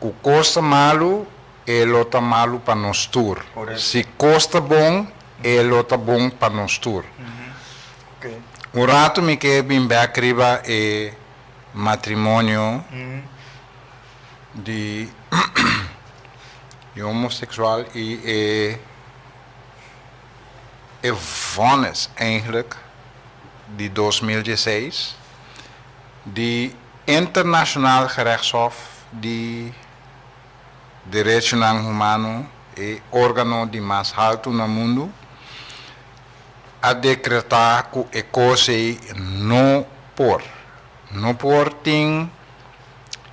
o costa malo e lota malo para nós tour. Se costa bom e lota bom para nós tour. Okay. Rato me que bem back riba e matrimônio de homoseksual e vonnis eigenlijk die 2016 die internationaal gerechtshof die direitos humanos e órgão de mais alto no mundo a decretar que a coisa não tem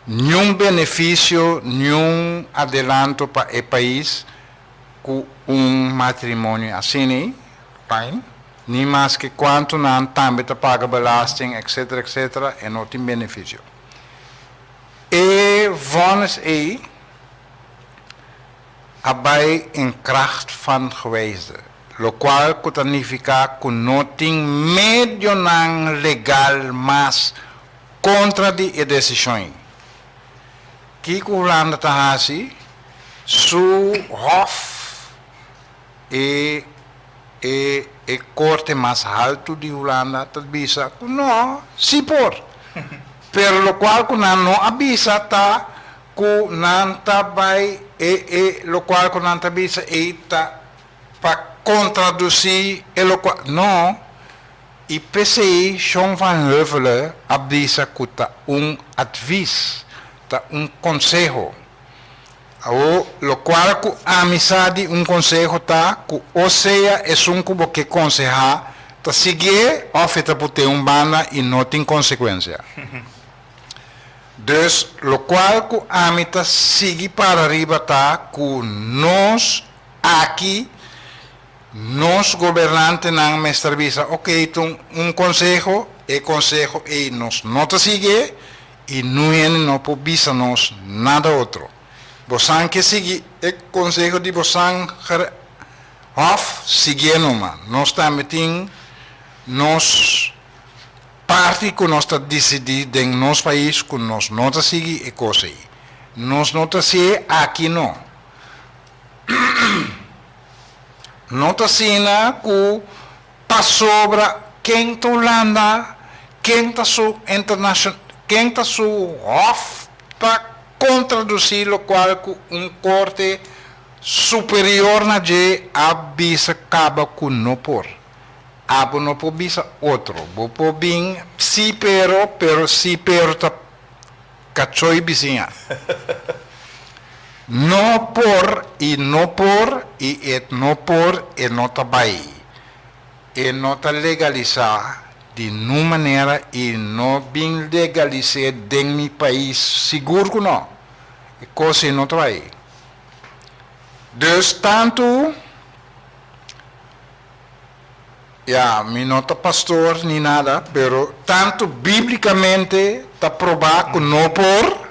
nenhum benefício, nenhum adelanto para o país com matrimônio assim, bem, nem mais que quanto não também paga belasting, etc, e não tem benefício. E vamos aí abai em kracht van geweest, lo qual significa que não tem meio legal mas contra a decisão. Que a Holanda está assim, su hof e corte mais alto de Holanda avisa que não, se por. Pero lo qual que não avisa tá que não tá vai lo qual que não avisa está para contraduzir lo qual não. E PCI John van Heuvelen avisa que tá advies, tá conselho. Lo qual que a amizade conselho tá que ou seja é cubo que aconselhar tá seguir ou tá por ter banda e não tem consequência. Dus lo qual que a mim tá seguir para arriba tá que nós aqui nós governantes não me serviço, ok, então conselho e nós não te sigue e não pode nós nada outro. Você que seguir o conselho de você seguir numa. Nós também nós parte que nós decidimos em nosso país que nós não te seguir e coisa aí. Nós não te seguir aqui não. Não te ensina que para sobre quem está Holanda, quem está su internacional, quem está su hof para contraduzir o qual corte superior na de avisa acaba com não por. Abo não pode bisa outro. Bo pode si pero tá cachoi bisinha. Não por e não tá bai. E não tá legalizar de nenhuma maneira e não bem legalizar em meu país seguro que não. E coisa não tá bai. Dus tanto mi não tá pastor nem nada, pero tanto biblicamente tá provado que não por.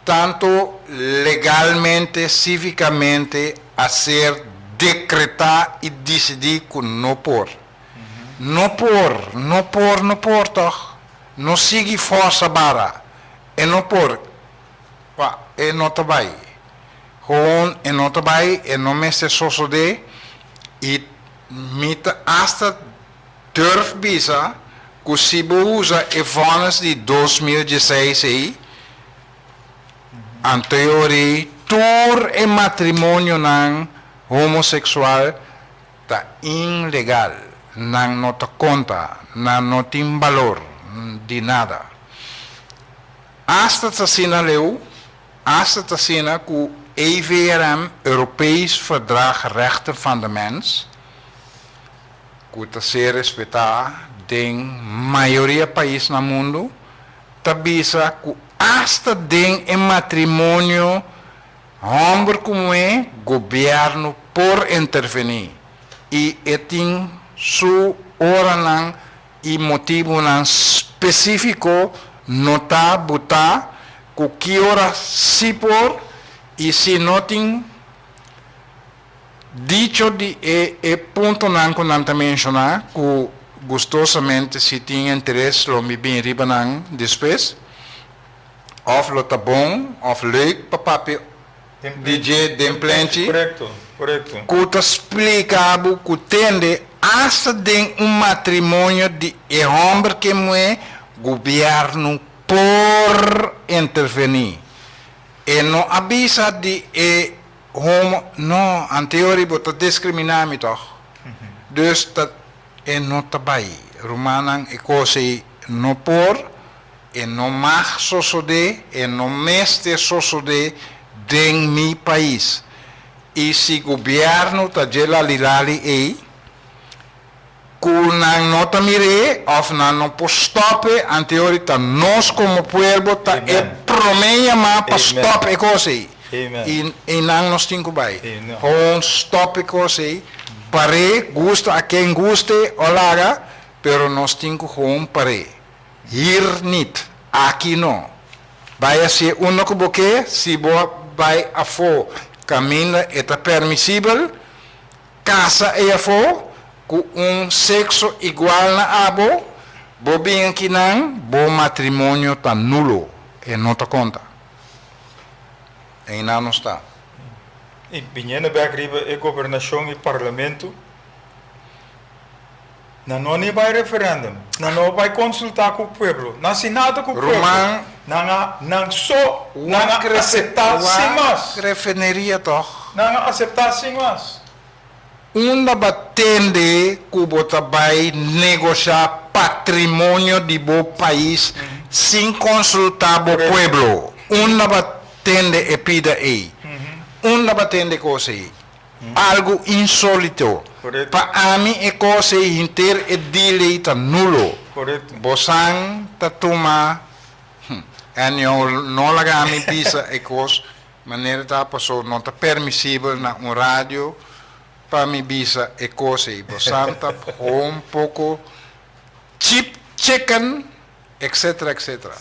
Tanto legalmente, civicamente, a ser decretar e decidir que não por. Não por, toch? Não sigue força bara. E não por. E não te vai. Gewoon, e não te vai, e não me se sucede, e mita hasta durf bisa, que se usa evanas de 2016 aí, anterior tur e matrimônio não homossexual tá ilegal, não te conta, não tem valor de nada. Hasta tasina leu, hasta tasina que EVRM, Europees Verdrag Rechten van de Mens, que te ser respeitado em maioria país no mundo, tabisa que hasta em matrimônio, homem como governo por intervenir. E tem sua hora não, e motivo não específico, não está botar que hora se por, e se não tem dicho de ponto não que não te mencionar, que gostosamente se tem interesse, lo me bem riba não depois, of lo tá bom, of leuk, papapi, DJ Demplente, correto. que te explicava que tende hasta de matrimônio de homem que é governo por intervenir. E não avisa de homo, não, anterior bota discriminar me toch. Dus dat não tá bai. Romanan e coisa não por e não mag suceder e não meste suceder em mi país. E se o governo está gelalilali aí, kunang nota mire, of na não stop, anteorita nós como povo tá Amen. é promeia ma para Amen. stop e coisa aí. Amen. E não nós tinha vai. Amen. Hon stop e coisa aí. Pare, gusta a quem guste, olaga, pero nós tinha hon pare. Hier niet, aqui não. Vai ser único porque se vai a for caminho é permissível, casa é a for com sexo igual na abo, bo bem que não, bo matrimônio tá nulo, e não tá conta. E não está. E binhena bagriba e governação e parlamento. Não vai referendum, não vai consultar com o povo, não se nada com o povo, não só, não aceitar sem mais, refineria toch? não aceitar sem mais. Uma batende que você vai negociar patrimônio de bom país sem consultar o povo. Uma batende e pida aí. Uma batende coisa aí. Algo insólito. Para mim é coisa inteira é direita nulo. Correto. Bosan tatuma não laga a mim pisa é coisa maneira tá passou não tá permissível na rádio para mim bisa é coisa e bosan tá um pouco chip chicken etc etc.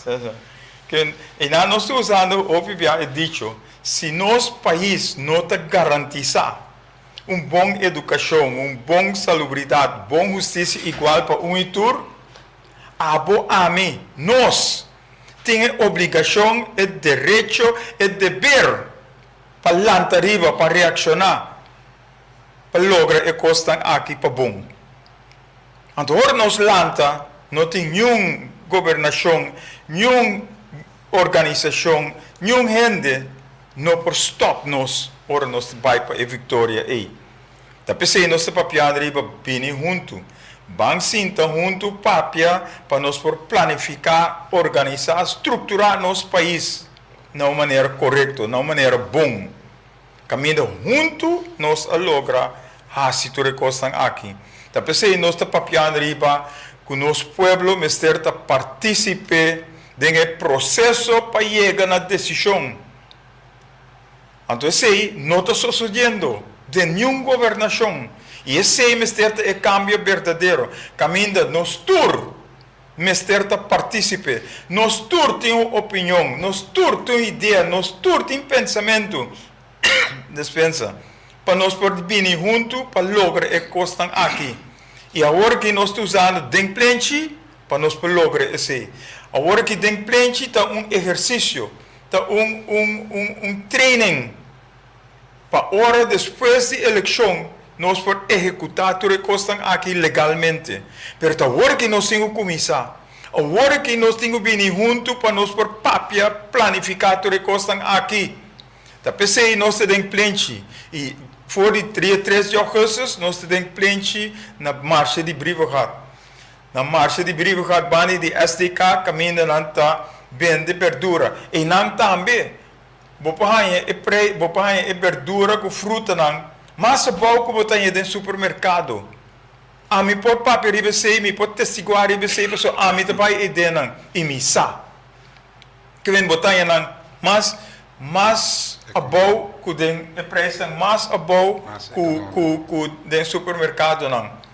Que e nós estamos usando óbvio é dicho, se nosso país não te garantizar boa educação, boa salubridade, boa justiça igual para e tur, a mim, nós temos obrigação, e direito, e dever para lançar arriba, para reaccionar, para lograr a coisa aqui para bom. Agora nós lança, não tem nenhuma governação, nenhuma organização, nenhuma gente, não por stop nós. Ora nós vai para a vitória aí. Tapi se nós papiar riba bini junto, bang sinta junto papia para nós por planificar, organizar, estruturar nosso país na maneira correta, na maneira bom. Caminhando junto nós a logra a situação aqui. Tapi se nós papiar riba que nosso povo mister ta participe do processo para chegar na decisão. Então, esse não está sucedendo de nenhuma governação. E esse é o cambio verdadeiro. Caminha, nós todos, Mr. participe. Nós todos temos opinião, nós todos temos ideia, nós todos temos pensamento. Dispensa. Para nós poder vir juntos para lograr a coisa aqui. E agora que nós estamos usando Denkplenchi, para nós poder lograr esse. Agora que Denkplenchi está exercício. Training para hora depois da eleição nós podemos executar toda a coisa aqui legalmente. Mas agora que nós temos que começar, agora que nós temos que vir juntos para nós por papia planificar toda a coisa aqui. Tá pensei nós temos plente e for de 3 de agosto nós temos plente na marcha de Brivegat. Na marcha de Brivegat bani de SDK caminho na vende verdura e não também bopahanha e verdura com fruta não mas bom que botanha dentro do supermercado a mim pode papel ribe sei me pode testiguar ribe sei pessoa a mim também ideia não e missa que vem botanha não mas a bom que den e preço mas a bom que dentro do supermercado não.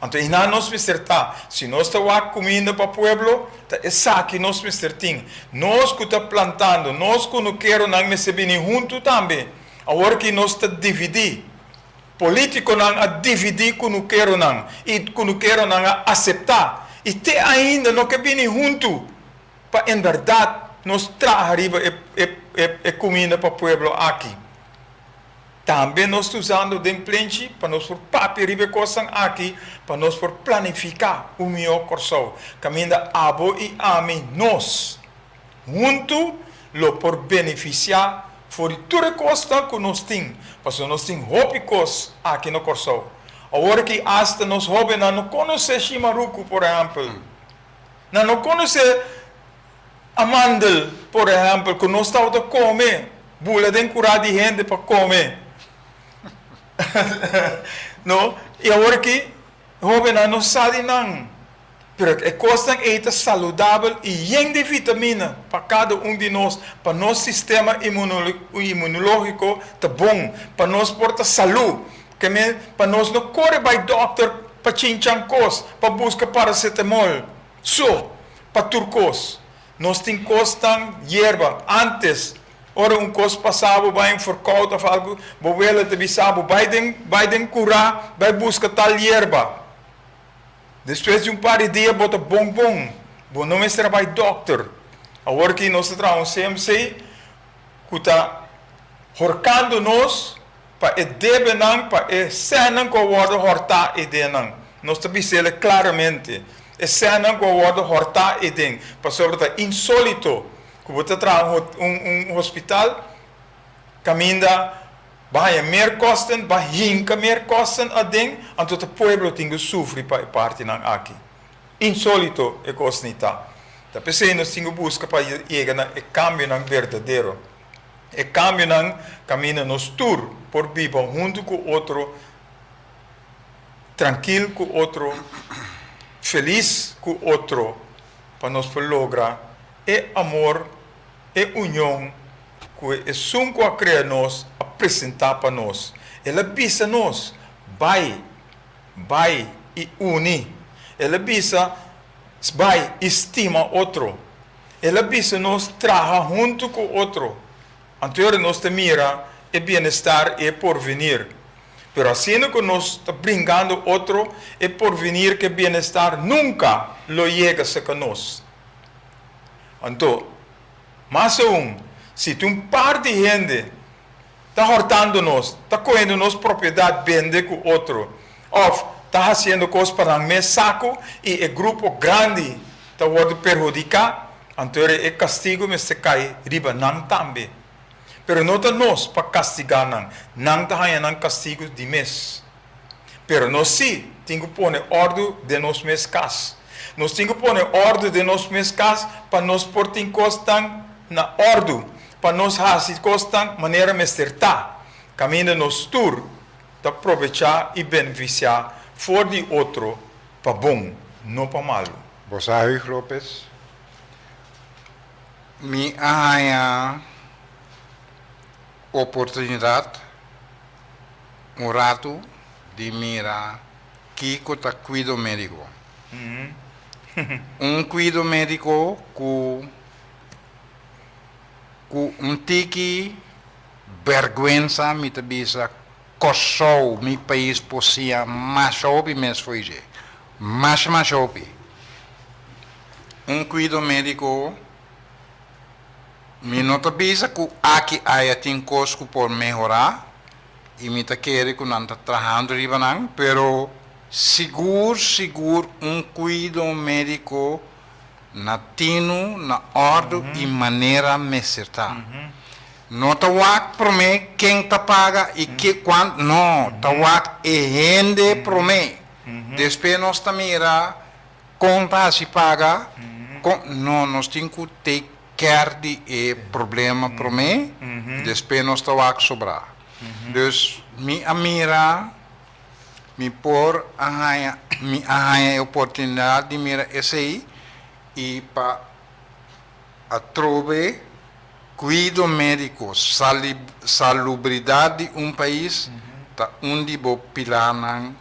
Então, e nós mistertar, se nós estamos comendo para o povo, é saque nós mistertim. Nós que estamos plantando, nós que não queremos não receber junto também. Agora que nós estamos dividir, político não a dividir que não queremos não, e que não queremos não aceitar. E até ainda não quer vir junto, para em verdade nós trazer a comida para o povo aqui. Também nós estamos usando o plente para nós por papel e coisa aqui, para nós por planificar o melhor curso. Caminho abo e ami nós, junto, lo por beneficiar, por toda coisa que nós temos, porque nós temos hobbies aqui no curso. Agora que hasta nós hobbies não conhecemos chimaruco, por exemplo, não conhecemos amandel, por exemplo, que nós estamos a comer. bula den curar de gente para comer. No? E agora que jovem não sabe não. Pero é coisa eita saudável e cheia de vitamina para cada de nós, para nosso sistema imunológico tá bom, para nós porta saúde, para nós não corre para o doctor para chinchar cos, para buscar paracetamol, para turcos. Nós temos coisa hierba antes. Ora cos passava vai verkoud of algo, boela te bisabo, vai den curar, vai buscar tal hierba. Depois de par de dias, bota bom. Bom, não é ser vai doctor. Agora que nós trabalhamos CMC, que está horcando nós, para debenang, para senang com o word horta e denang. Nós estamos claramente. Senang com o word horta e den. Para sobre insólito. Que você trabalha hospital, caminha, vai meer kosten, vai hinka meer kosten a ding, en tot het pueblo tingo sufri para parte nan aqui. Insólito é cosnita. Da pessoa nós tingo busca para chegar na cambio nan verdadeiro. E cambio nan caminha nos tour por viver junto com outro, tranquilo com outro, feliz com outro, para nós lograr e amor e união que é sunco a criar nós, apresentar para nós. Ela visa nós, vai e une. Ela visa, vai estima outro. Ela visa nós trabalhar junto com outro. Anterior nós te mira e bem-estar e porvenir. Pero assim que nós está brincando outro e porvenir que bem-estar nunca lo llega a nós. Então, mais se tem par de gente está hortando nós, está coendo nos propriedade vende com outro, ou está fazendo coisas para me saco e o grupo grande está sendo perjudicado, então é castigo mas se cai riba não também. Pero não está nós para castigar não está ganhando castigo de mês. Pero nós sim temos que pôr ordem de nós mês cas. Nós temos que pôr ordem de nós mês cas para nós pôr em costa na ordem, para nós fazer costa maneira mestertar. Caminho nos tour, para aproveitar e beneficiar for de outro para bom, não para malo. Bosahi Lopes, me há oportunidade, rato de mirar que está cuido médico. Cuido médico com tique vergüenza me tabisa coçou mi país possia mais opi mes foi je mais opi cuido médico me não tabisa que aqui há tem cosco por melhorar e me tá querer que não tá trabalhando ribanang pero seguro cuido médico na tino, na ordem e maneira me acertar. Não tá wak para mim quem tá paga e que quando não tá wak e rende para mim. Depois nós tá mira conta se paga, não nós temos que ter care de problema para mim. Depois nós tá wak sobrar. Dus mi amira mi por a oportunidade de mira esse aí e para a trove cuido médico, salubridade de país, tá onde bo pilar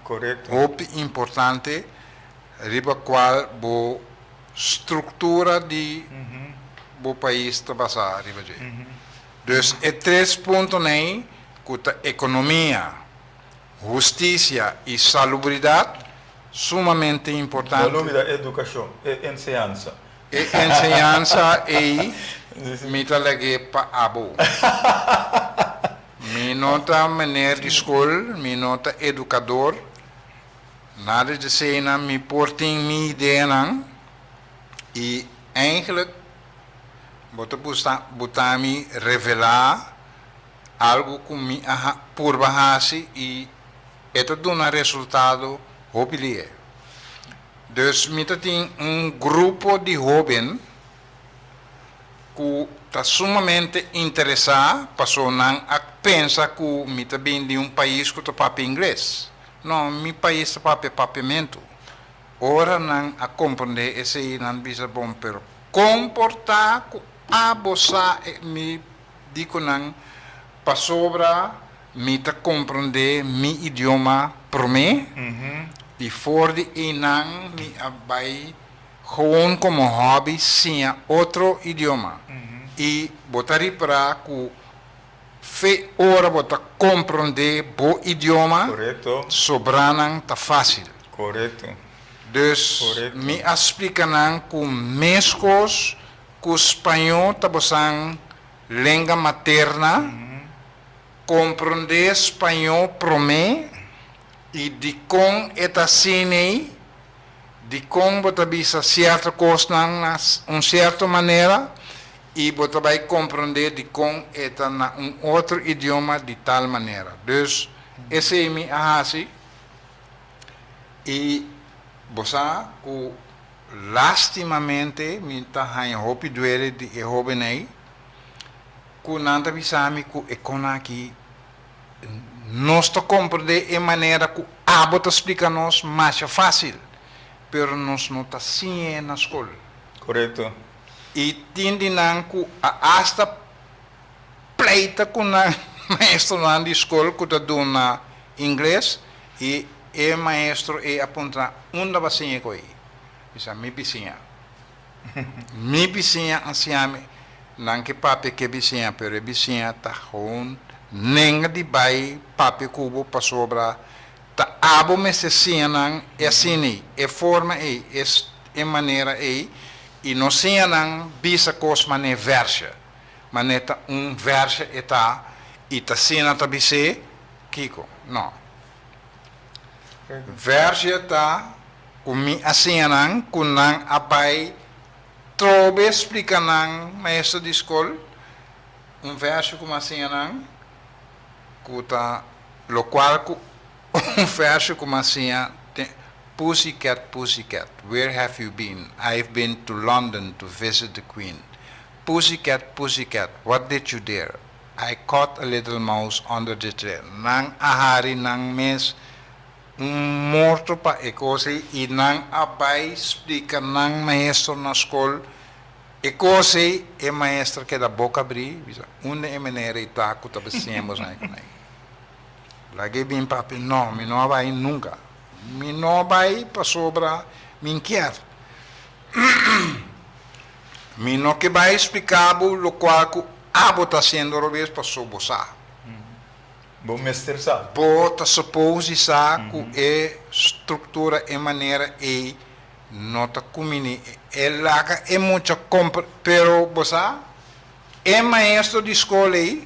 correto, importante, riba qual bo estrutura de bo país tá passar riba de. Dus é 3 pontos nem que economia, justiça e salubridade sumamente importante. Volume da educação, ensinança. Ensinança e me talagay pa abo. Me nota maneira de escola, me nota educador. Nada de cena, me portem mi ideia não. E eigenlijk, botar me revelar algo que me por bahasi e eto dá resultado hopilie. Dus me tem grupo de jovens que está sumamente interessado, passou não a pensa que me está bem de um país que está papo inglês. Não, meu país está papiamento. Ora não a compreender esse aí não bisa bom, pero comportar que a bossa me digo não para sobra me está compreender meu idioma por mim e for de não me vai gewoon como hobby sim outro idioma e botar para que fe ora botar compreender bo idioma Correto. sobranan tá fácil. Correto. Dus Correto. me explican que mescos que o espanhol tá bosang língua materna compreender espanhol pro mim e de com eta cine de com bota bisa certa coisa na certa maneira e você vai compreender de como está na outro idioma de tal maneira. Dus, esse é meu assim. E você, que lastimamente, me está em hopi duele de jovenei, que nada bisami que econaki nós está compreender de maneira que a bota explica nos mais fácil, pero nós não está assim na escola. Correto. E tindinan ku hasta pleita com na maestro na escola que está dando na inglês e o maestro aponta onde vai ser coi. Isso me pisinha. Me pisinha assim não que papi que pisinha, pero pisinha tá com nenga de bai papi cubo para sobra tá abo me se sinan é assim é forma é maneira e não se não bisa coisa mané versa maneta versa eta e tá sina tá bise kiko não versa eta umi assim não kunang apai trobe explica não maestro de escola verso como assim não kuta lo qual verso como assim Pussycat, Pussycat, where have you been? I've been to London to visit the Queen. Pussycat, Pussycat, what did you there? I caught a little mouse under the chair. Nang ahari nang mes morto pa ekose e nang abay explica nang maestro na school ekose e maestro que da boca abrir, onde é maneira ita que tá pensamos na economia. Lagi bem papi, não, me não vai nunca. Mi não vai para sobra me quer. Mi não que vai explicar o qual que abo está sendo roubado para sobosar. Bom mestre sabe. Bota supose que é estrutura e maneira e nota comini ela é muito compra, pero bosa é maestro de escola aí.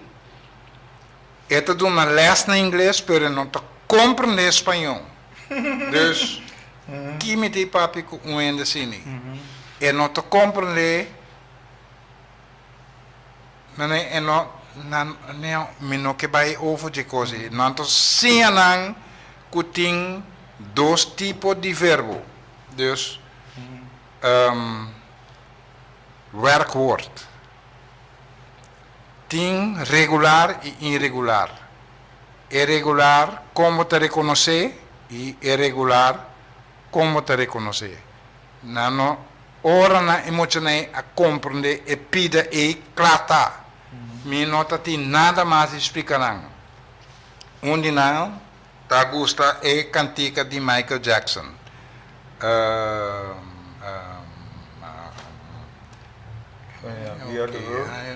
Eta do uma les na inglês, pero não tá compreende espanhol. Dus, que me tem papi com um ainda assim. E não te compreende, não me não que vai over de coisa. Não te sinam que tem dois tipos de verbo. Dus, werkwoord. Tem regular e irregular. Irregular, como te reconhecer? E irregular, como te reconhecer? Não, ora na emocionei a compreender e pida e clata. Me nota tem nada mais explicar. Onde não, tá gusta é cantiga de Michael Jackson.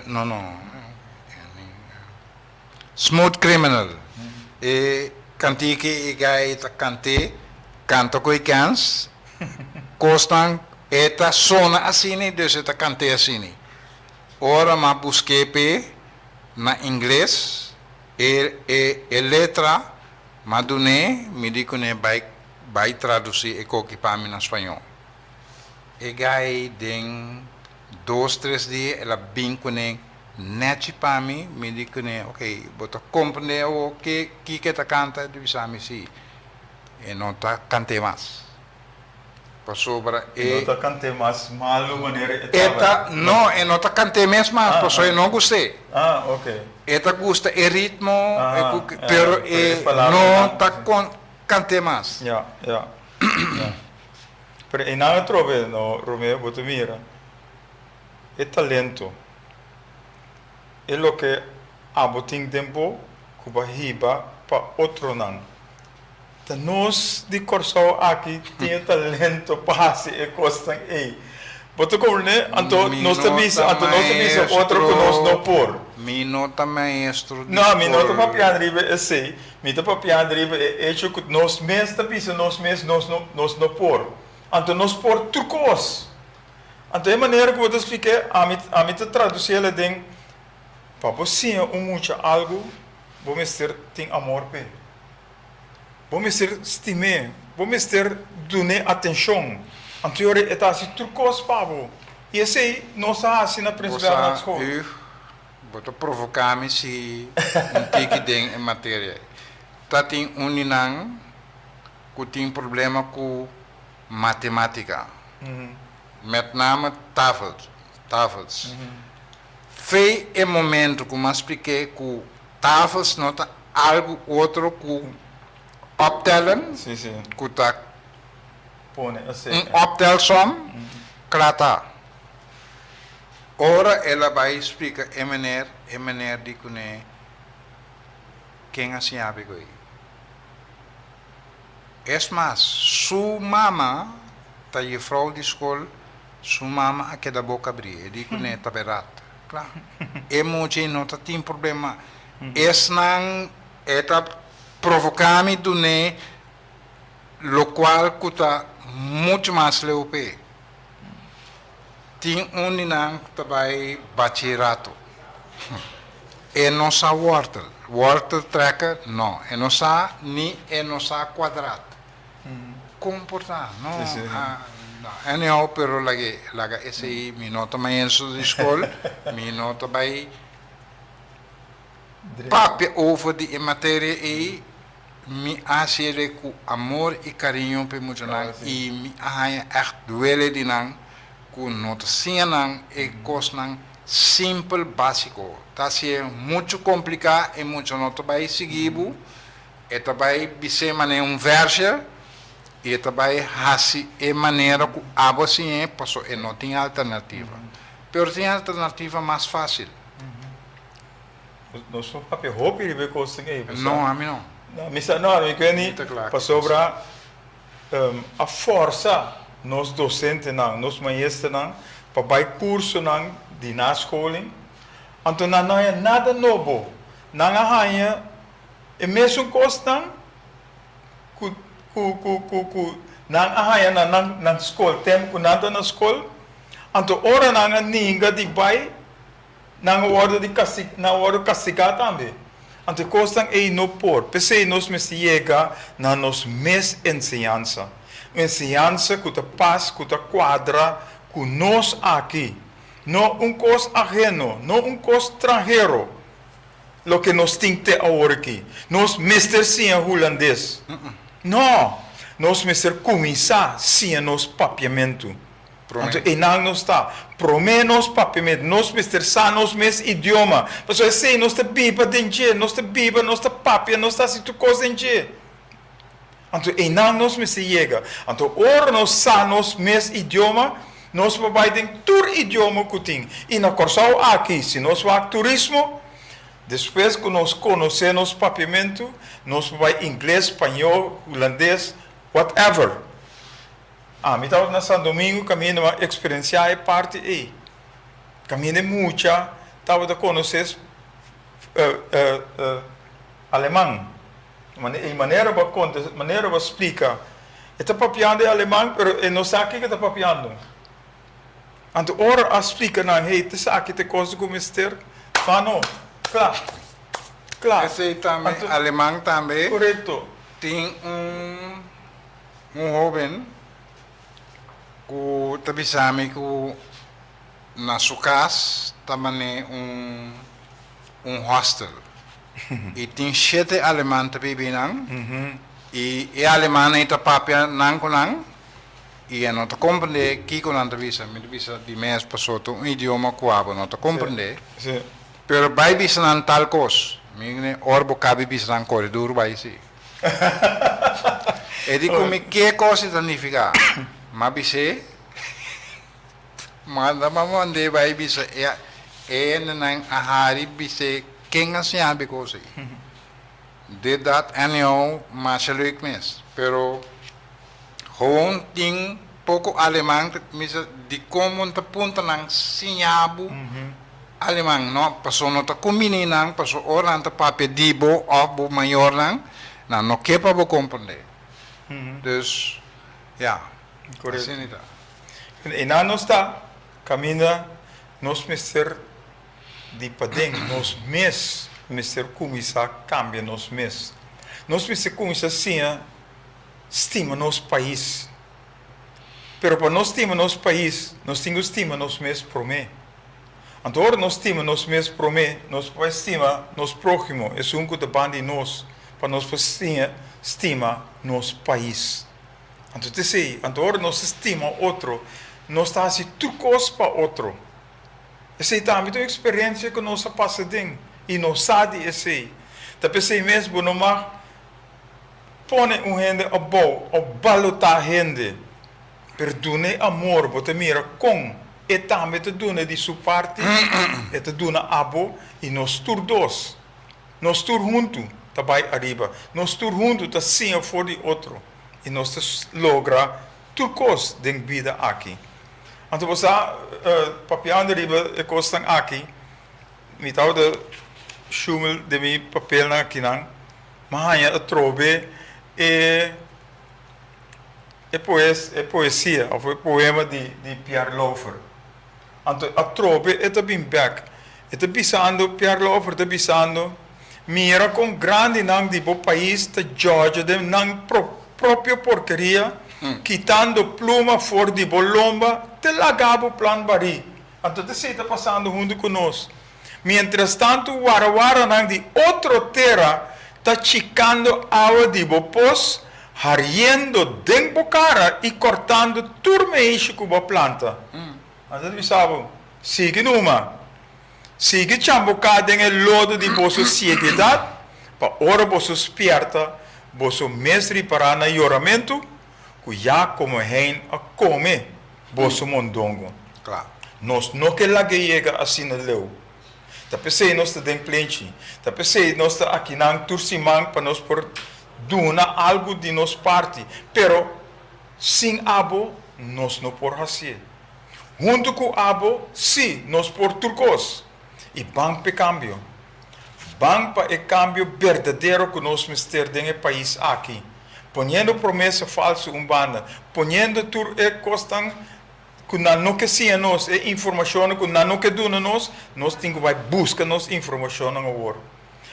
Não. Smooth Criminal. E cantiga e gai ta canta coi cans, costan eta sona assim, dus eta cante assim. Ora ma busquei pe na inglês e letra ma dune me dico ne vai traduzir e coque para mim na espanhol. E gai den 2-3 dias ela binco ne net para mim, me dico ne, ok, bota compreender o que tá canta, do bisami si, e não tá cante mais. Pasobra No te cante más malo manera. Eta, no, e não tá cantando mesmo, pessoa não gostei. Ah, ok. Eta gusta o ritmo, Ah, pero pero palavra não não, tá sim. cantando mais. Ja, ja. Ja. Pero en nada trove, no, Romeo, vos te mira. El talento es lo que abotin tempo cuba hiba pa otro nan. Te nos de corsao aqui tem talento para e costan ei. Vos te corne, anto nos te visa, outro que nos no por. Mi nota maestro. No, mi nota papian ribe é sei. Mi nota papian ribe é hecho que nos mes te visa, nos mes nos no por. Anto nos por turcos. Anto é maneira que eu te expliquei, a mim te traduzir ela den, para você mucho algo, vamos ter tem amor pe. Vamos ter estimar, vamos ter donar atenção. Anto eu está assim turcos pavo. E esse não está assim na principal na escola. Vou provocar-me se tique den em matéria. Tá tem ninang que tem problema com matemática. Met name tafels. Foi o momento que eu expliquei que tafels não tá algo outro que optellen, Sim, sim. que tá Pone assim. optelsom, klata. Ora ela vai explicar a maneira de que quem assim abre goi. Es mais, sua mama tá de frau de escola, sua mama aqui da boca abrir, de que tá berat. Claro. É muito não tá tem problema. Es não tá provocando do né, lo qual custa muito mais leupe. Tem ninang também bachillerato. E não sa wortel trekker, não. E não sa ni e não sa quadrado. Comportar, não. Sim, sim. Anyhow, pero lagi esse mi nota maestro de escola, mi nota vai papel over de matéria e mi asere com amor e carinho pe muito nang e mi ahanha echt duele de nang com nota sinang e cos nang simple básico. Tá se muito complicado e muito nota vai seguir e também bise maneira verso e também hasi e maneira que abo assim é passou e não tem alternativa. Pero tem alternativa mais fácil. Nós somos papel roupa e ver coisa aí. Não, a mim não. Não, eu quero para sobre a força nos docentes não, nos maestros não, para vai curso não de na escola. Então não é nada novo. Não há e mesmo coisa não não há na escola tempo que nada na escola. Então ora não ninguém de vai não hora de castigar, não hora castigar também. Ante costan e no por, pensei nos me chega na nos mes enseñanza. Enseñanza que te paz, que te quadra, que nos aqui. Não cos ajeno, não cos extranjero. Lo que nos tinte agora aqui. Nos mister sim holandês. Não, nos mister começar sim nos papiamento. Então, e não está. Promenos papiamento, nos mister sanos mes idioma. Mas eu sei, nós te biba dentje, nós te biba, nós te papia, nós te situ coisa dentje. Então, e não nos me se chega. Então, ora nós sanos mes idioma, nós vai ter tur idioma que tem. E na Corsau aqui, se nós vamos turismo, depois que nós conhecemos papiamento, nós vai inglês, espanhol, holandês, whatever. Me estava na São Domingo, caminhando uma experiência e parte aí. Caminhei muito, estava a conhecer alemão. De maneira para contar, maneira para explicar. Está papiando em alemão, mas ele não sabe o que está papiando. Então, ora a explicar, não, hey, tu sabe que coisa como mister? Fano, claro. Claro. Esse também, alemão também. Correto. Tem jovem que tabi sabe que na sua casa também hostel e tem 7 alemães também bem e alemão está papia não com não e não te compreender que com a visa de mês passou um idioma quabo não te compreender Sim. pero vai bisan tal cos mine orbo cabe bisan corredor vai sim e di come que cosa significa ma bise manda mamande vai bisa e nan ahari bise quem assim abe coisa de dat anio mas leuk mes pero gewoon ting pouco alemão misa de como ta punta nang sinhabu alemão no passou nota combine nang passou orang ta pape dibo of bo maior nang na no kepa bo compreender dus ja Correto. assim tá E na nós está, caminha, nós mister de padeng, nós mes, mister começar cambia nós mes. Nós mister começar assim, estima nosso país. Pero para nós estima nosso país, nós temos estima nosso mes promê. Agora nós estima nosso mes promê, nós vai estima nosso próximo, é um que de nós, para nós estima nosso país. Então, nós estima outro, nós está assim turcos para outro. Esse também é uma experiência que nós passa dentro e nós sabe esse. Da pessoa mesmo não mais põe gente a boa, a balutar gente, perdone amor, bota mira com e também te dona de sua parte, e te dona abo e nós tur dois, nós tur junto, tabai arriba, nós tur junto tá sim for de outro e nós logra turcos dentro vida aqui. Então você papel de riba e costan aqui, me tal de chumel de mi papel na aqui não, mas a trobe é poesia, ou é poema de Pierre Lofer. Então a trobe é também back, é também bisando Pierre Lofer, é bisando mira com grande nang de bo país de Georgia de nang própria porcaria. Quitando pluma fora de bolomba, te lagabo plan bari. Então, você está passando junto conosco. Mientras tanto, Warawara nang de outra terra, está chicando água de bopos, harriendo dentro cara e cortando turmeixe com a planta. Então, você sabe, sigue numa. Sigue chambucado em lodo de bosso cieguidade, para ora bosso esperta, bosso mestre para na ioramento, já como hein a come bosso mondongo. claro Nós não que lá que chega assim no leu. Tá pensei nós tá dentro plente. Tá pensei nós tá aqui na turcimang para nós por duna algo de nós parte. Pero sem abo nós não por assim. Junto com abo sim nós por turcos. E banco pe cambio. Banco para e cambio verdadeiro que nós mister dentro do país aqui. Ponendo promessa falsa umbanda, ponendo tur e costan que não que sia nós e informação que não que duna nós temos vai buscar nos informação agora.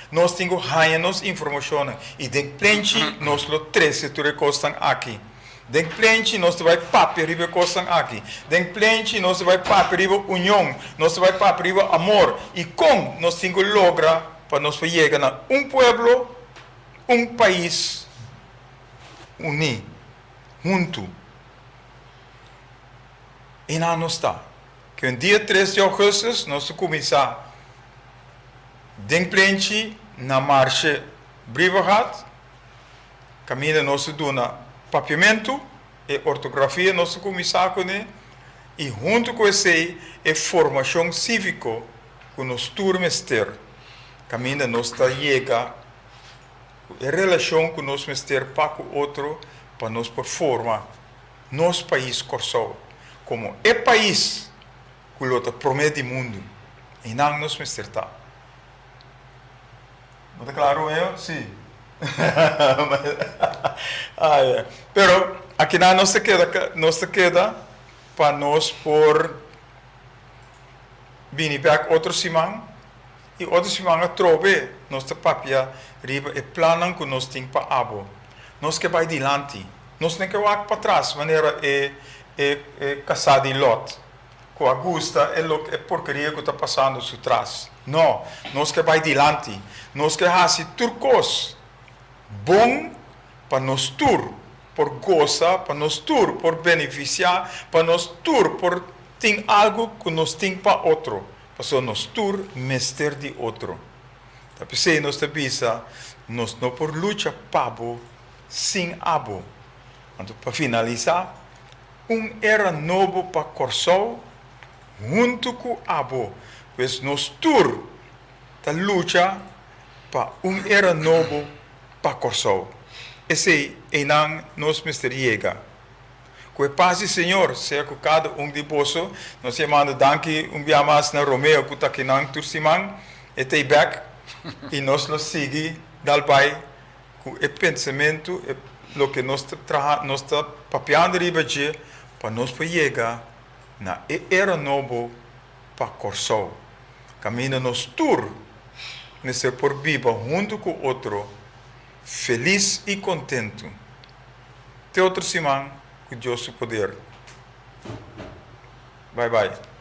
Nós temos ganhar nos informação e de plente nós lo 13 tur e costan aqui. De plente nós vai papel riba costan aqui. De plente nós vai papel riba união, nós vai papel riba amor e com nós temos logra para nós chegar a pueblo, país unir, junto. E não está. Que no dia 3 de agosto, nós começamos dentro plente na marcha Brivahat, caminho nós dona papiamento e ortografia nós começamos com ele, e junto com esse é formação cívica que nós turmester, caminho nós está chega a relação que nós mister para o outro, para nós por forma, nosso país corso, como é país que o promete o mundo, e não nós mister tá. Não está claro, eu? Sim. Pero aqui não se queda para nós por vir back outro semana. E outra semana trobe nossa papia riba e planam que nós temos para abo. Nós que vai adiante. Nós não que vai para trás, maneira é casado em lot. Com a gusta é porcaria que está passando por trás. Não, nós que vai adiante. Nós que há turcos bom para nós tur por gozar, para nos tur, por beneficiar, para nos tur, por ter algo que nos tem para outro. Para nos tur, mester de outro. Tapi se nos te bisa, nos não por luta pabo, sem abo. Então, para finalizar, era novo para Corsol, junto com abo, pois nos tur, ta luta para era novo para Corsol. Esse é não nos misteriega. Que paz, Senhor, seja com cada de poço, nós chamamos danke dia mais na Romeo, que está aqui na Tursimang, e te back, e nós lo sigue, dal pai, com o pensamento, lo que nós está papiando riba de, para nós chegar na era novo para Corsol. Caminha nos tur, nesse por viva, junto com outro, feliz e contento. Te outro simão, com Deus o poder. Bye bye.